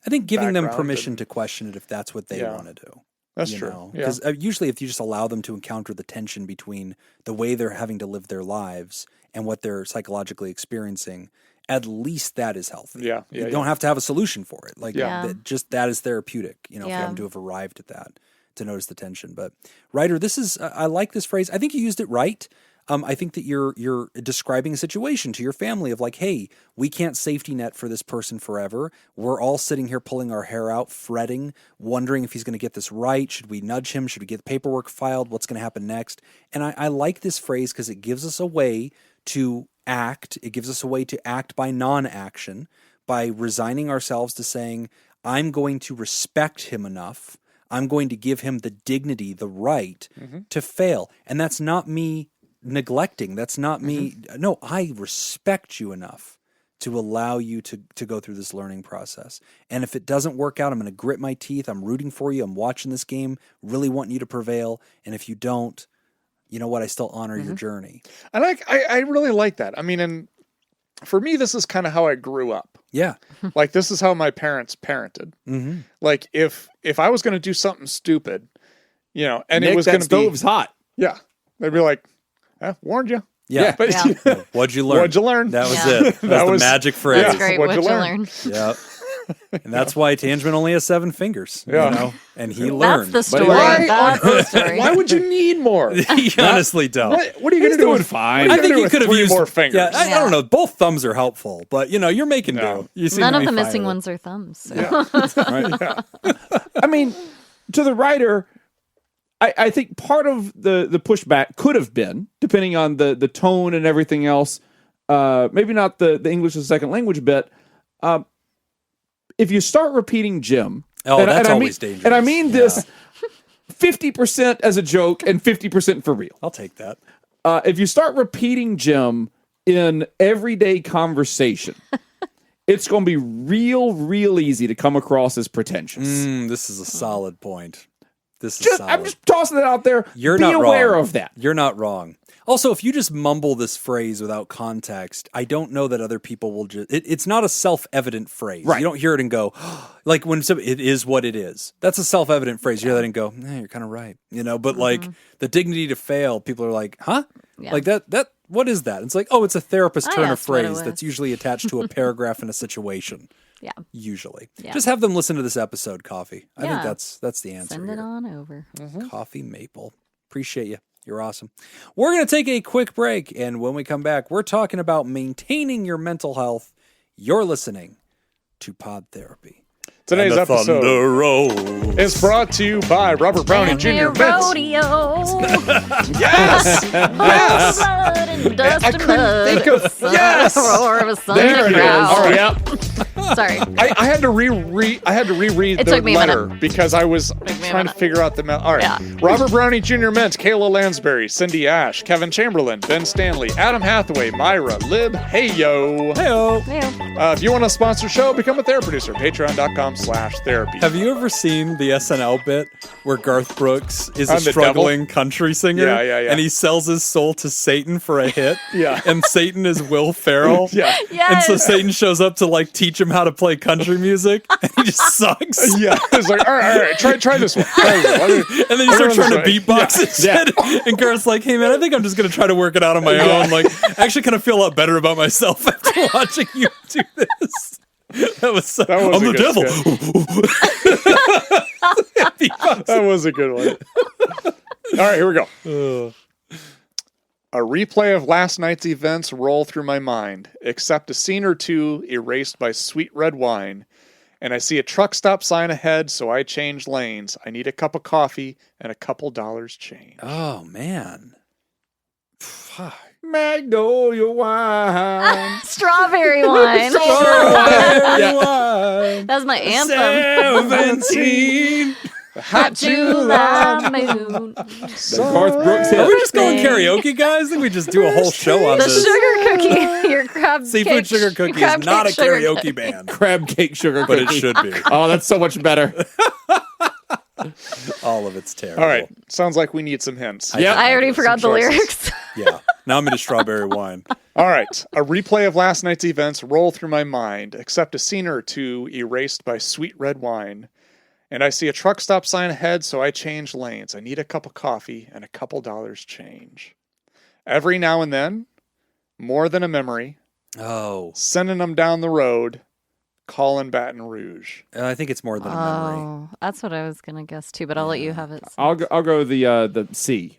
I think giving them background permission and- to question it if that's what they Yeah. want to do. That's true. Yeah. Because usually if you just allow them to encounter the tension between the way they're having to live their lives and what they're psychologically experiencing, at least that is healthy. Yeah, You don't have to have a solution for it. Like, Yeah. just that is therapeutic, if you happen to have arrived at that, to notice the tension. But, Ryder, this is, I like this phrase. I think you used it right. I think that you're describing a situation to your family of like, hey, we can't safety net for this person forever. We're all sitting here pulling our hair out, fretting, wondering if he's going to get this right. Should we nudge him? Should we get the paperwork filed? What's going to happen next? And I like this phrase because it gives us a way to act. It gives us a way to act by non-action, by resigning ourselves to saying, I'm going to respect him enough. I'm going to give him the dignity, the right to fail. And that's not me neglecting. That's not me. No, I respect you enough to allow you to go through this learning process. And if it doesn't work out, I'm going to grit my teeth. I'm rooting for you. I'm watching this game, really wanting you to prevail. And if you don't, you know what? I still honor your journey. And I really like that. I mean, and for me, this is kind of how I grew up. Yeah. Like, this is how my parents parented. Mm-hmm. Like, if I was going to do something stupid, and Nick, it was that going to be, stove's hot. yeah, they'd be like, warned you. Yeah. But Yeah. What'd you learn? What'd you learn? That was Yeah. it. That was the magic phrase. That's Yeah. great. What'd What'd you you learn? learn? Yeah. And that's why Tangerman only has 7 fingers. Yeah. And he That's learned. the story. why- That's the story. Why would you need more? He honestly don't. What are you going to do? doing with fine. What I are you think gonna you do could with have 3 used more fingers. Yeah, I Yeah. don't know. Both thumbs are helpful, but you're making No. do. You seem None to of be the fine missing with it. ones are thumbs. So. I mean, to the writer, I think part of the pushback could have been, depending on the tone and everything else, maybe not the English as a second language bit. If you start repeating Jim, Oh, that's I always mean, dangerous. And I mean Yeah. this 50% as a joke and 50% for real. I'll take that. If you start repeating Jim in everyday conversation, it's going to be real easy to come across as pretentious. This is a solid point. This is solid. I'm just tossing it out there. You're Be not aware wrong. of that. You're not wrong. Also, if you just mumble this phrase without context, I don't know that other people will just. It's not a self-evident phrase. Right. You don't hear it and go, like when it is what it is. That's a self-evident phrase. You hear that and go, you're kind of right. But like the dignity to fail, people are like, huh? Yeah. Like that. What is that? It's like, it's a therapist turn of asked what it phrase was. that's usually attached to a paragraph in a situation. Yeah. Usually. Yeah. Just have them listen to this episode, Coffee. I think Yeah. that's the answer. Send it here. on over. Coffee Maple. Appreciate you. You're awesome. We're going to take a quick break, and when we come back, we're talking about maintaining your mental health. You're listening to Pod Therapy. Today's episode is brought to you by Robert Brownie Jr. Mints. Rodeo. Yes! Yes! I couldn't think of... Yes! There it is. All right. Yep. Sorry. I had to reread It the took me a letter minute. because I was me a trying to minute. figure out the All right. Yeah. Robert Brownie Jr. Mint, Kayla Lansbury, Cindy Ash, Kevin Chamberlain, Ben Stanley, Adam Hathaway, Myra, Lib, Hey Yo. Heyo. Yeah. If you want to sponsor the show, become a therapy producer. Patreon.com/therapy. Have you ever seen the SNL bit where Garth Brooks is I'm a the struggling country singer? Yeah. And he sells his soul to Satan for a hit. Yeah. And Satan is Will Ferrell. Yeah. And so Yes. Satan shows up to like teach him how to play country music, and he just sucks. Yeah. It's like, all right. Try this one. Try this one. And then he starts trying to Everyone's beatbox instead. And Garth's like, hey man, I think I'm just going to try to work it out on my own. Like, I actually kind of feel a lot better about myself after watching you do this. That was so, That was I'm a the good devil. That was a good one. All right, here we go. A replay of last night's events roll through my mind, except a scene or two erased by sweet red wine. And I see a truck stop sign ahead, so I change lanes. I need a cup of coffee and a couple dollars change. Oh man. Fuck. Magnolia wine. Strawberry wine. Strawberry wine. That was my anthem. 17. Hot July moon. Garth Brooks hit. Are we just going karaoke, guys? I think we just do a whole show on The this. sugar cookie. Your crab Seafood cake. Sugar Cookie crab is not a cake sugar karaoke cookie. band, Crab cake sugar but cookie. it should be. Oh, that's so much better. All of it's terrible. All right, sounds like we need some hints. Yep. I already forgot the choices. lyrics. Yeah. Now I'm into strawberry wine. All right, a replay of last night's events roll through my mind, except a scene or two erased by sweet red wine. And I see a truck stop sign ahead, so I change lanes. I need a cup of coffee and a couple dollars change. Every now and then, more than a memory, Oh, sending them down the road, calling Baton Rouge. I think it's more than a memory. Oh, that's what I was gonna guess too, but I'll let you have it. I'll go the C.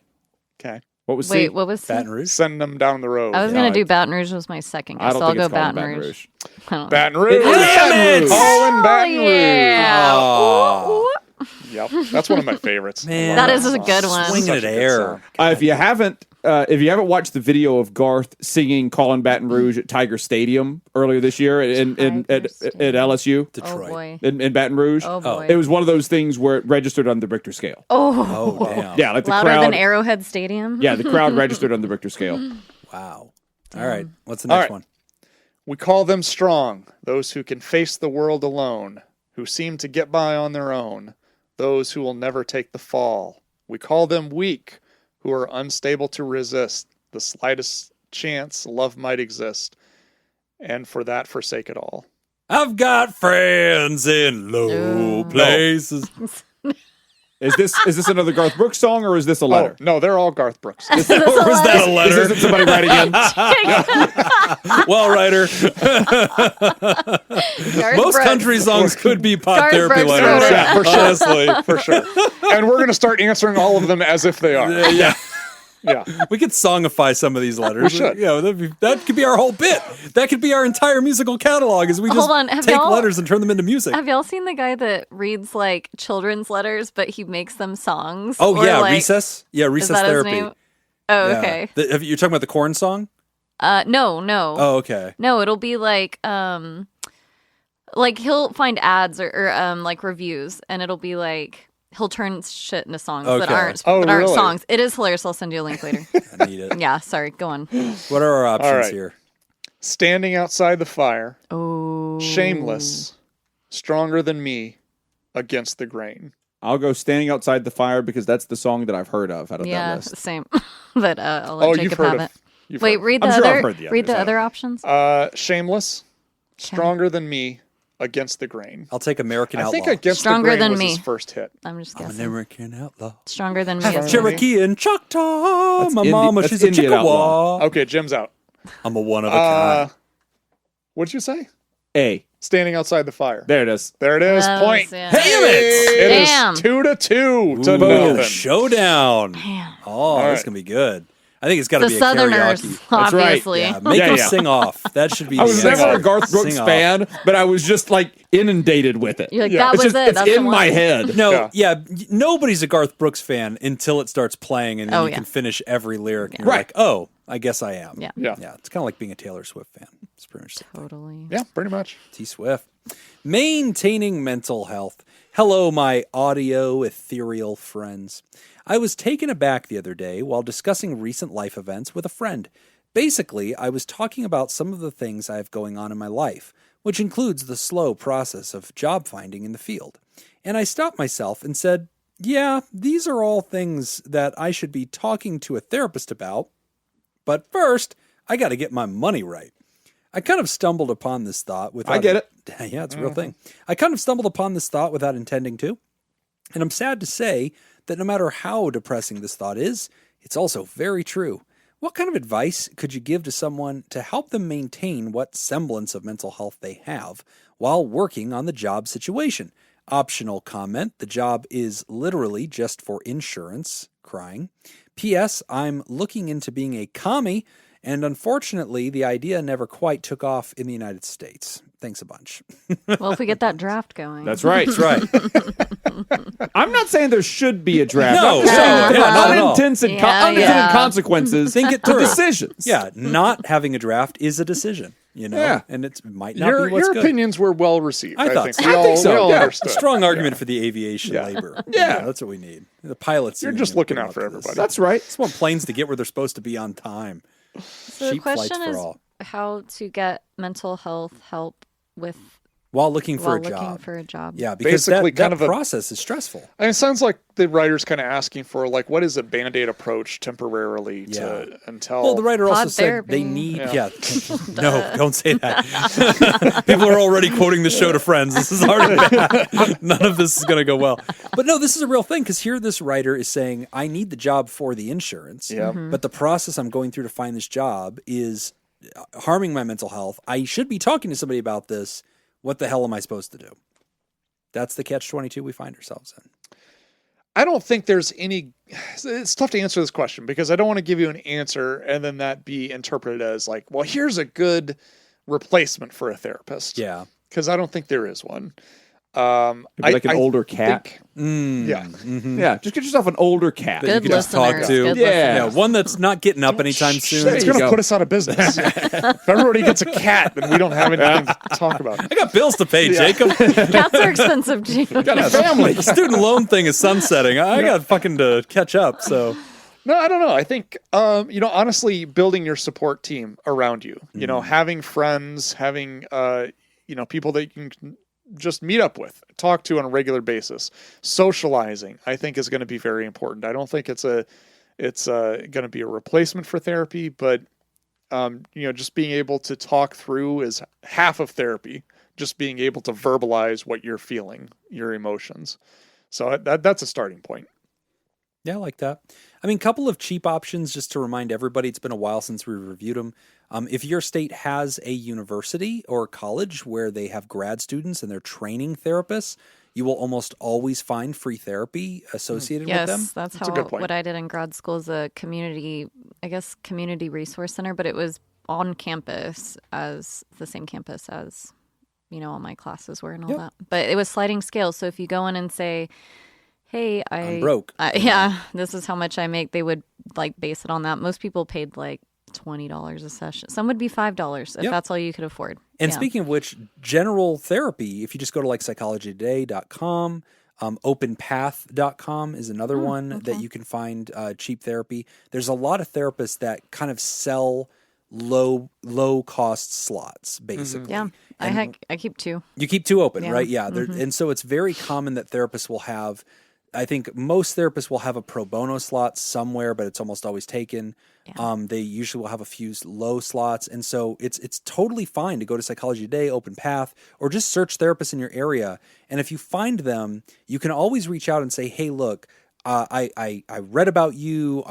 Okay. What was C? Wait, what was Baton Rouge. Sending them down the road. I was No, gonna do I- Baton Rouge was my second I guess, don't so I'll think go it's called Baton Rouge. I don't know. Baton Rouge. Damn it! Calling Baton Rouge. Yeah. Oh. Ooh, ooh. Yep, that's one of my favorites. Man. That is a good one. Swinging Such at a good air. song. If you haven't watched the video of Garth singing "Calling Baton Rouge" at Tiger Stadium earlier this year at LSU Oh Detroit. boy. in Baton Rouge, Oh boy. it was one of those things where it registered on the Richter scale. Oh. Oh, damn. Yeah, like the Louder crowd. than Arrowhead Stadium. Yeah, the crowd registered on the Richter scale. Wow. All right. What's the All next right. one? We call them strong, those who can face the world alone, who seem to get by on their own, those who will never take the fall. We call them weak, who are unstable to resist the slightest chance love might exist, and for that forsake it all. I've got friends in low No. places. Is this another Garth Brooks song or is this a letter? Oh, no, they're all Garth Brooks. Or was that a Is letter? this somebody writing in? Well, writer. Garth Most Brooks. country songs could be Pod Garth Therapy Brooks letters. wrote it. Yeah, for sure. Honestly. For sure. And we're going to start answering all of them as if they are. Yeah. Yeah. We could songify some of these letters. We should. Yeah, that could be our whole bit. That could be our entire musical catalog as we just Hold on, have take y'all- letters and turn them into music. Have y'all seen the guy that reads like children's letters, but he makes them songs? Oh, Or, yeah, like, Recess. Yeah, Is Recess that Therapy. his name? Oh, Yeah. okay. You're talking about the corn song? No. Oh, okay. No, it'll be like he'll find ads or like reviews, and it'll be like he'll turn shit into songs that Okay. aren't Oh, that aren't really? songs. It is hilarious. I'll send you a link later. I need it. Yeah, sorry. Go on. What are our options right. here? Standing outside the fire, Oh, shameless, stronger than me, against the grain. I'll go Standing Outside the Fire because that's the song that I've heard of out of that Yeah, list. same. But I'll let you've Jacob heard have of. it. Wait, read the I'm sure I've other. heard the read the others, other options. Shameless, Stronger Than Me, Against the Grain. I'll take American I Outlaw. think Against Stronger the Grain Than was Me. his first hit. I'm just I'm an guessing. American Outlaw. Stronger Than Me. Half is Cherokee and Choctaw. That's My Indi- mama, that's she's a Indian Chippewa. Outlaw. Okay, Jim's out. I'm a one of a kind. What'd you say? A. Standing Outside the Fire. There it is. There it is. That Point. was- yeah. Damn it! It Damn. is 2-2 to Ooh, nothing. showdown. Man. Oh, All this right. is going to be good. I think it's got to The be a Southerners, karaoke. That's right. obviously. Yeah, make Yeah, them yeah. sing off. That should be I was the never answer. a Garth Brooks Sing off. fan, but I was just like inundated with it. You're like, Yeah. that It's was just it. it's That's in the my one. head. No, nobody's a Garth Brooks fan until it starts playing, and then Oh, you yeah. can finish every lyric. And you're Right. like, oh, I guess I am. Yeah. Yeah. Yeah, it's kind of like being a Taylor Swift fan. It's pretty much the same thing. Totally. Yeah, pretty much. T Swift. Maintaining mental health. Hello, my audio ethereal friends. I was taken aback the other day while discussing recent life events with a friend. Basically, I was talking about some of the things I have going on in my life, which includes the slow process of job finding in the field. And I stopped myself and said, yeah, these are all things that I should be talking to a therapist about. But first, I got to get my money right. I kind of stumbled upon this thought without... I get it. Yeah, it's a real thing. I kind of stumbled upon this thought without intending to. And I'm sad to say that no matter how depressing this thought is, it's also very true. What kind of advice could you give to someone to help them maintain what semblance of mental health they have while working on the job situation? Optional comment, the job is literally just for insurance, crying. P.S. I'm looking into being a commie, and unfortunately, the idea never quite took off in the United States. Thanks a bunch. Well, if we get that draft going. That's right. That's right. I'm not saying there should be a draft. No, I'm just saying no, not at all. unintended, Yeah, unintended yeah. consequences Think it to through. decisions. Yeah, not having a draft is a decision, you know, Yeah. and it might not Your be what's your good. opinions were well received. I thought think. so. We I all, think so, we all yeah. understood. Strong argument for the aviation labor. Yeah. That's what we need. The pilots. You're union just looking came out up for with this. everybody. That's right. Just want planes to get where they're supposed to be on time. So the Cheap flights question for is all. how to get mental health help with While looking for while a job. looking for a job. Yeah, because Basically that kind of a- process is stressful. And it sounds like the writer's kind of asking for like, what is a band-aid approach temporarily to until. Well, the writer also Pod said therapy. they need. Yeah. No, don't say that. People are already quoting the show to friends. This is already bad. None of this is going to go well. But no, this is a real thing because here this writer is saying, I need the job for the insurance. Yeah. But the process I'm going through to find this job is harming my mental health. I should be talking to somebody about this. What the hell am I supposed to do? That's the catch-22 we find ourselves in. I don't think there's any. It's tough to answer this question because I don't want to give you an answer and then that be interpreted as like, well, here's a good replacement for a therapist. Yeah. Because I don't think there is one. It'd be like an older cat. think- Mm. yeah. Yeah, just get yourself an older cat. That you Good can just talk listeners. to. Good Yeah. listeners. One that's not getting up anytime soon. There It's you going to go. put us out of business. If everybody gets a cat, then we don't have anything to talk about. I got bills to pay, Jacob. Cats are expensive, James. Got a family. The student loan thing is sunsetting. I got fucking to catch up. So No, I don't know. I think, honestly, building your support team around you, having friends, having, people that you can just meet up with, talk to on a regular basis, socializing, I think is going to be very important. I don't think it's going to be a replacement for therapy, but, just being able to talk through is half of therapy, just being able to verbalize what you're feeling, your emotions. So that's a starting point. yeah, I like that. I mean, couple of cheap options just to remind everybody. It's been a while since we reviewed them. If your state has a university or college where they have grad students and they're training therapists, you will almost always find free therapy associated with them. Yes, that's a how good point. what I did in grad school is a community resource center, but it was on campus as the same campus as, all my classes were and all Yep. that. But it was sliding scale. So if you go in and say, hey, I'm broke. this is how much I make, they would like base it on that. Most people paid like $20 a session. Some would be $5 if Yep. that's all you could afford. And Yeah. speaking of which, general therapy, if you just go to like psychologytoday.com, openpath.com is another one that you can find cheap therapy. There's a lot of therapists that kind of sell low cost slots, basically. Yeah, I keep two. You keep two open, Yeah. right? Yeah. And so it's very common that therapists will have I think most therapists will have a pro bono slot somewhere, but it's almost always taken. Yeah. They usually will have a few low slots. And so it's totally fine to go to Psychology Today, Open Path, or just search therapists in your area. And if you find them, you can always reach out and say, hey, look, I read about you.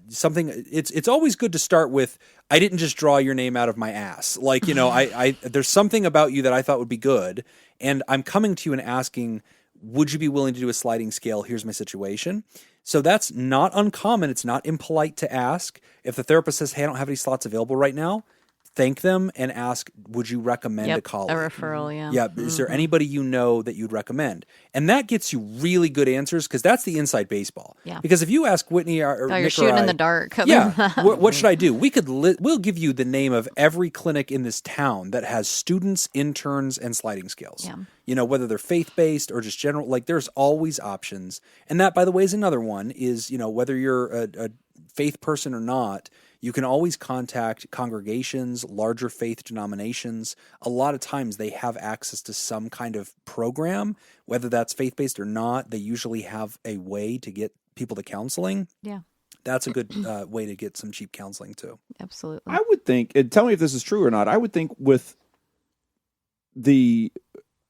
Something. It's always good to start with, I didn't just draw your name out of my ass. Like, there's something about you that I thought would be good. And I'm coming to you and asking, would you be willing to do a sliding scale? Here's my situation. So that's not uncommon. It's not impolite to ask. If the therapist says, hey, I don't have any slots available right now, thank them and ask, would you recommend a colleague? A referral, yeah. Yeah. Is there anybody you know that you'd recommend? And that gets you really good answers because that's the inside baseball. Yeah. Because if you ask Whitney or you're Nick shooting or in the dark. yeah, what should I do? We'll give you the name of every clinic in this town that has students, interns, and sliding scales. Yeah. Whether they're faith-based or just general, like there's always options. And that, by the way, is another one is, whether you're a faith person or not, you can always contact congregations, larger faith denominations. A lot of times they have access to some kind of program, whether that's faith-based or not. They usually have a way to get people to counseling. Yeah. That's a good way to get some cheap counseling too. Absolutely. I would think, and tell me if this is true or not, I would think with the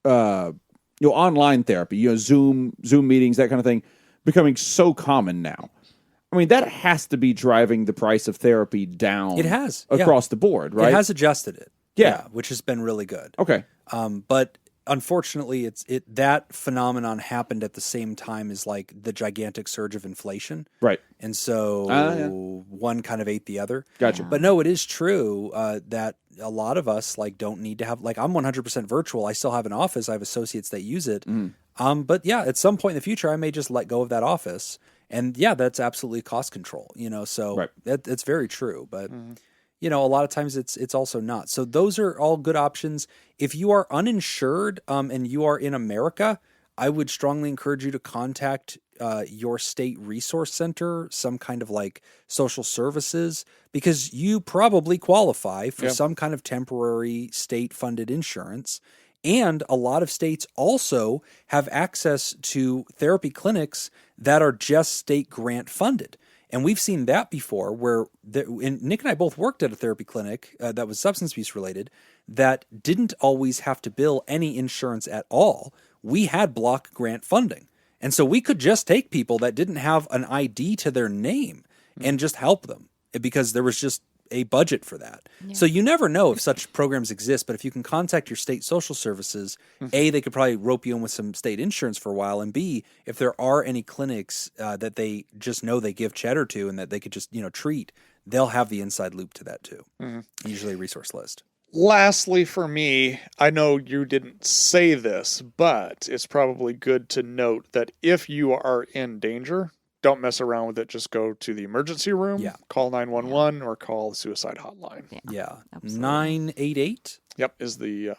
online therapy, Zoom meetings, that kind of thing, becoming so common now. I mean, that has to be driving the price of therapy down. It has across the board, right? It has adjusted it. Yeah, which has been really good. Okay. But unfortunately, that phenomenon happened at the same time as like the gigantic surge of inflation. Right. And so one kind of ate the other. Gotcha. Yeah. But no, it is true that a lot of us like don't need to have, like, I'm 100% virtual. I still have an office. I have associates that use it. But yeah, at some point in the future, I may just let go of that office. And yeah, that's absolutely cost control, so right. That's very true. But, a lot of times it's also not. So those are all good options. If you are uninsured and you are in America, I would strongly encourage you to contact your state resource center, some kind of like social services, because you probably qualify for some kind of temporary state-funded insurance. And a lot of states also have access to therapy clinics that are just state grant funded. And we've seen that before where and Nick and I both worked at a therapy clinic that was substance abuse related that didn't always have to bill any insurance at all. We had block grant funding. And so we could just take people that didn't have an ID to their name and just help them because there was just a budget for that. Yeah. So you never know if such programs exist, but if you can contact your state social services, A, they could probably rope you in with some state insurance for a while, and B, if there are any clinics that they just know they give cheddar to and that they could just, treat, they'll have the inside loop to that too. Usually a resource list. Lastly, for me, I know you didn't say this, but it's probably good to note that if you are in danger, don't mess around with it. Just go to the emergency room, call 911, or call the suicide hotline. Yeah. 988? Yep, is the,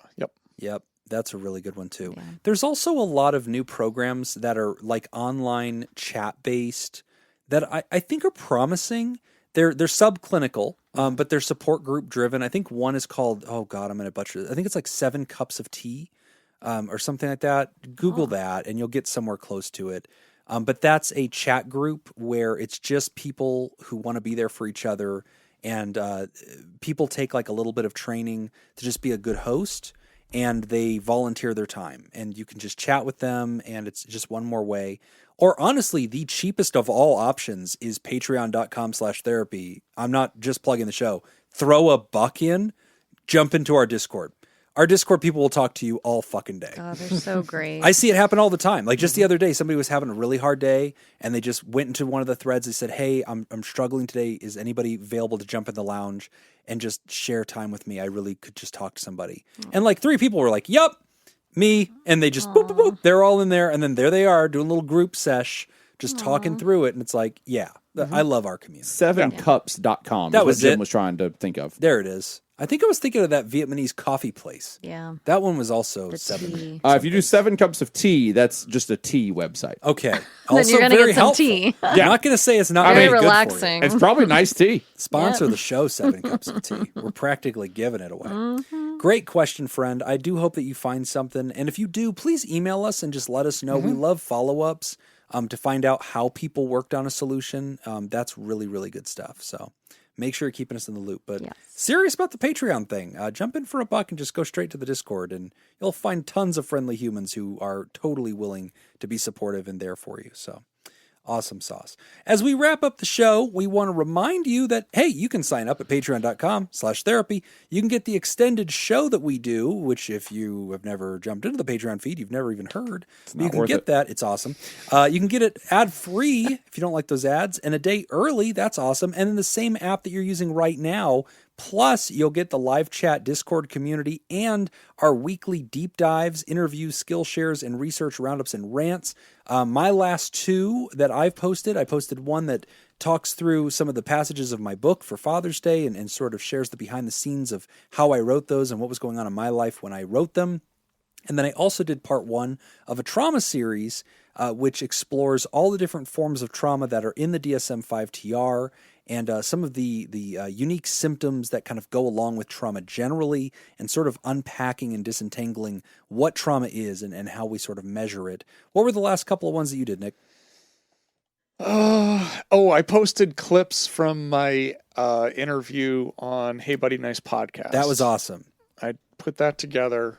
Yep, that's a really good one too. Yeah. There's also a lot of new programs that are like online chat-based that I think are promising. They're subclinical, but they're support group driven. I think one is called, oh God, I'm going to butcher it. I think it's like 7 Cups of Tea or something like that. Google that and you'll get somewhere close to it. But that's a chat group where it's just people who want to be there for each other. And people take like a little bit of training to just be a good host. And they volunteer their time. And you can just chat with them. And it's just one more way. Or honestly, the cheapest of all options is patreon.com/therapy. I'm not just plugging the show. Throw a buck in, jump into our Discord. Our Discord people will talk to you all fucking day. Oh, they're so great. I see it happen all the time. Like just the other day, somebody was having a really hard day and they just went into one of the threads and said, hey, I'm struggling today. Is anybody available to jump in the lounge and just share time with me? I really could just talk to somebody. And like 3 people were like, yup, me. And they just boop, boop, boop. They're all in there. And then there they are doing a little group sesh, just talking through it. And it's like, yeah, I love our community. 7cups.com. That is was what Jim it. was trying to think of. There it is. I think I was thinking of that Vietnamese coffee place. Yeah. That one was also The 7. tea. If you do 7 cups of tea, that's just a tea website. Okay. Then Also you're gonna very get some helpful. tea. I'm not going to say it's not Very very good relaxing. It's probably nice tea. for you. Sponsor the show, 7 Cups of Tea. We're practically giving it away. Great question, friend. I do hope that you find something. And if you do, please email us and just let us know. We love follow-ups. to find out how people worked on a solution. That's really, really good stuff. So make sure you're keeping us in the loop. But serious about the Patreon thing, jump in for $1 and just go straight to the Discord, and you'll find tons of friendly humans who are totally willing to be supportive and there for you. So awesome sauce. As we wrap up the show, we want to remind you that, hey, you can sign up at patreon.com/therapy. You can get the extended show that we do, which if you have never jumped into the Patreon feed, you've never even heard. You can get that. It's awesome. You can get it ad-free if you don't like those ads, and a day early. That's awesome. And in the same app that you're using right now. Plus, you'll get the live chat Discord community and our weekly deep dives, interviews, skill shares, and research roundups and rants. My last 2 that I posted one that talks through some of the passages of my book for Father's Day and sort of shares the behind the scenes of how I wrote those and what was going on in my life when I wrote them. And then I also did part 1 of a trauma series, which explores all the different forms of trauma that are in the DSM-5 TR and some of the unique symptoms that kind of go along with trauma generally, and sort of unpacking and disentangling what trauma is and how we sort of measure it. What were the last couple of ones that you did, Nick? I posted clips from my interview on Hey Buddy Nice Podcast. That was awesome. I put that together.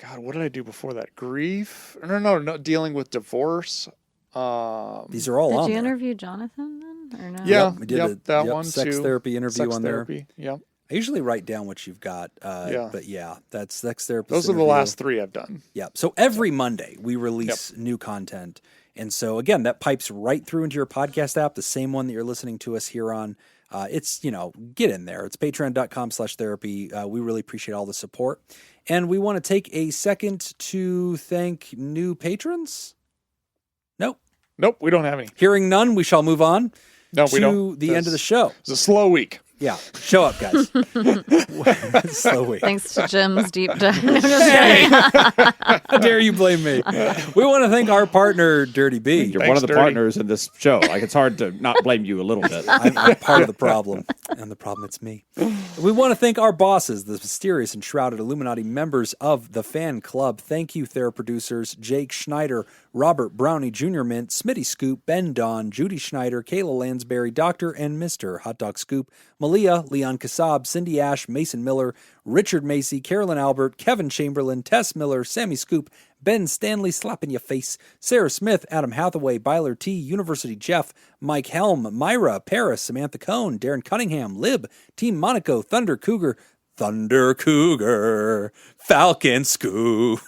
God, what did I do before that? Grief? No, dealing with divorce. These are all on Did you there. interview Jonathan then? Or no? Yeah, we did that one sex too. therapy interview Sex on therapy. there. Yep. I usually write down what you've got, but yeah, that's sex therapy. Those are the last 3 I've done. Yeah. So every Monday we release new content. And so again, that pipes right through into your podcast app, the same one that you're listening to us here on. It's, get in there. It's patreon.com/therapy. We really appreciate all the support. And we want to take a second to thank new patrons. Nope, we don't have any. Hearing none, we shall move on we don't. to the end of the show. It's a slow week. Yeah. Show up, guys. Slow week. Thanks to Jim's deep dive. No, just kidding. How dare you blame me? We want to thank our partner, Dirty B. You're Thanks, one of the Dirty. partners in this show. Like, it's hard to not blame you a little bit. I'm part of the problem, and the problem, it's me. We want to thank our bosses, the mysterious and shrouded Illuminati members of the fan club. Thank you, producers Jake Schneider, Robert Brownie Jr. Mint, Smitty Scoop, Ben Don, Judy Schneider, Kayla Lansbury, Dr. and Mr. Hot Dog Scoop, Malia, Leon Kassab, Cindy Ash, Mason Miller, Richard Macy, Carolyn Albert, Kevin Chamberlain, Tess Miller, Sammy Scoop, Ben Stanley, Slap in Your Face, Sarah Smith, Adam Hathaway, Byler T, University Jeff, Mike Helm, Myra, Paris, Samantha Cohn, Darren Cunningham, Lib, Team Monaco, Thunder Cougar, Falcon Scoop.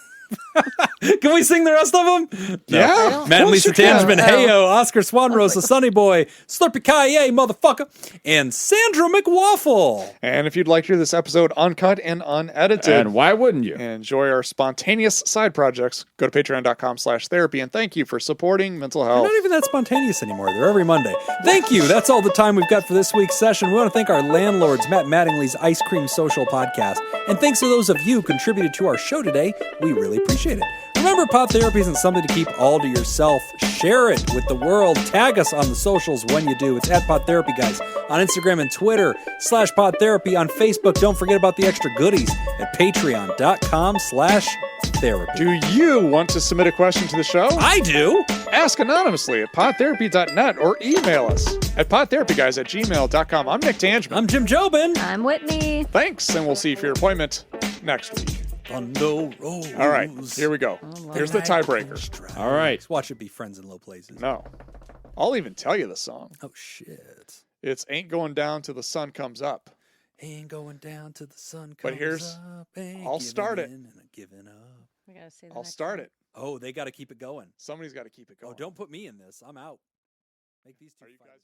Can we sing the rest of them? Yeah. Matt and Lisa Tangeman, can. Heyo, Oscar Swanrose, Sunny Boy, Slurpy Kaye, motherfucker, and Sandra McWaffle. And if you'd like to hear this episode uncut and unedited, And why wouldn't you? and enjoy our spontaneous side projects, go to patreon.com/therapy. And thank you for supporting mental They're health. not even that spontaneous anymore. They're every Monday. Thank you. That's all the time we've got for this week's session. We want to thank our landlords, Matt Mattingly's Ice Cream Social Podcast. And thanks to those of you who contributed to our show today. We really appreciate it. Remember, Pod Therapy isn't something to keep all to yourself. Share it with the world. Tag us on the socials when you do. It's at PodTherapyGuys on Instagram and Twitter, /PodTherapy on Facebook. Don't forget about the extra goodies at patreon.com/therapy. Do you want to submit a question to the show? I do. Ask anonymously at podtherapy.net or email us at podtherapyguys@gmail.com. I'm Nick Tangeman. I'm Jim Jobin. I'm Whitney. Thanks, and we'll see you for your appointment next week. Thunder rolls. All right, here we go. Here's the tiebreaker. All right. Watch it be Friends in Low Places. No, I'll even tell you the song. Oh, shit. It's Ain't Going Down Till the Sun Comes Up. Ain't going down till the sun comes But here's- up. Ain't I'll start it. giving in and giving up. We gotta say the I'll next start one. it. Oh, they got to keep it going. Somebody's got to keep it Oh, going. don't put me in this. I'm out. Make these two Are you fight. guys ready?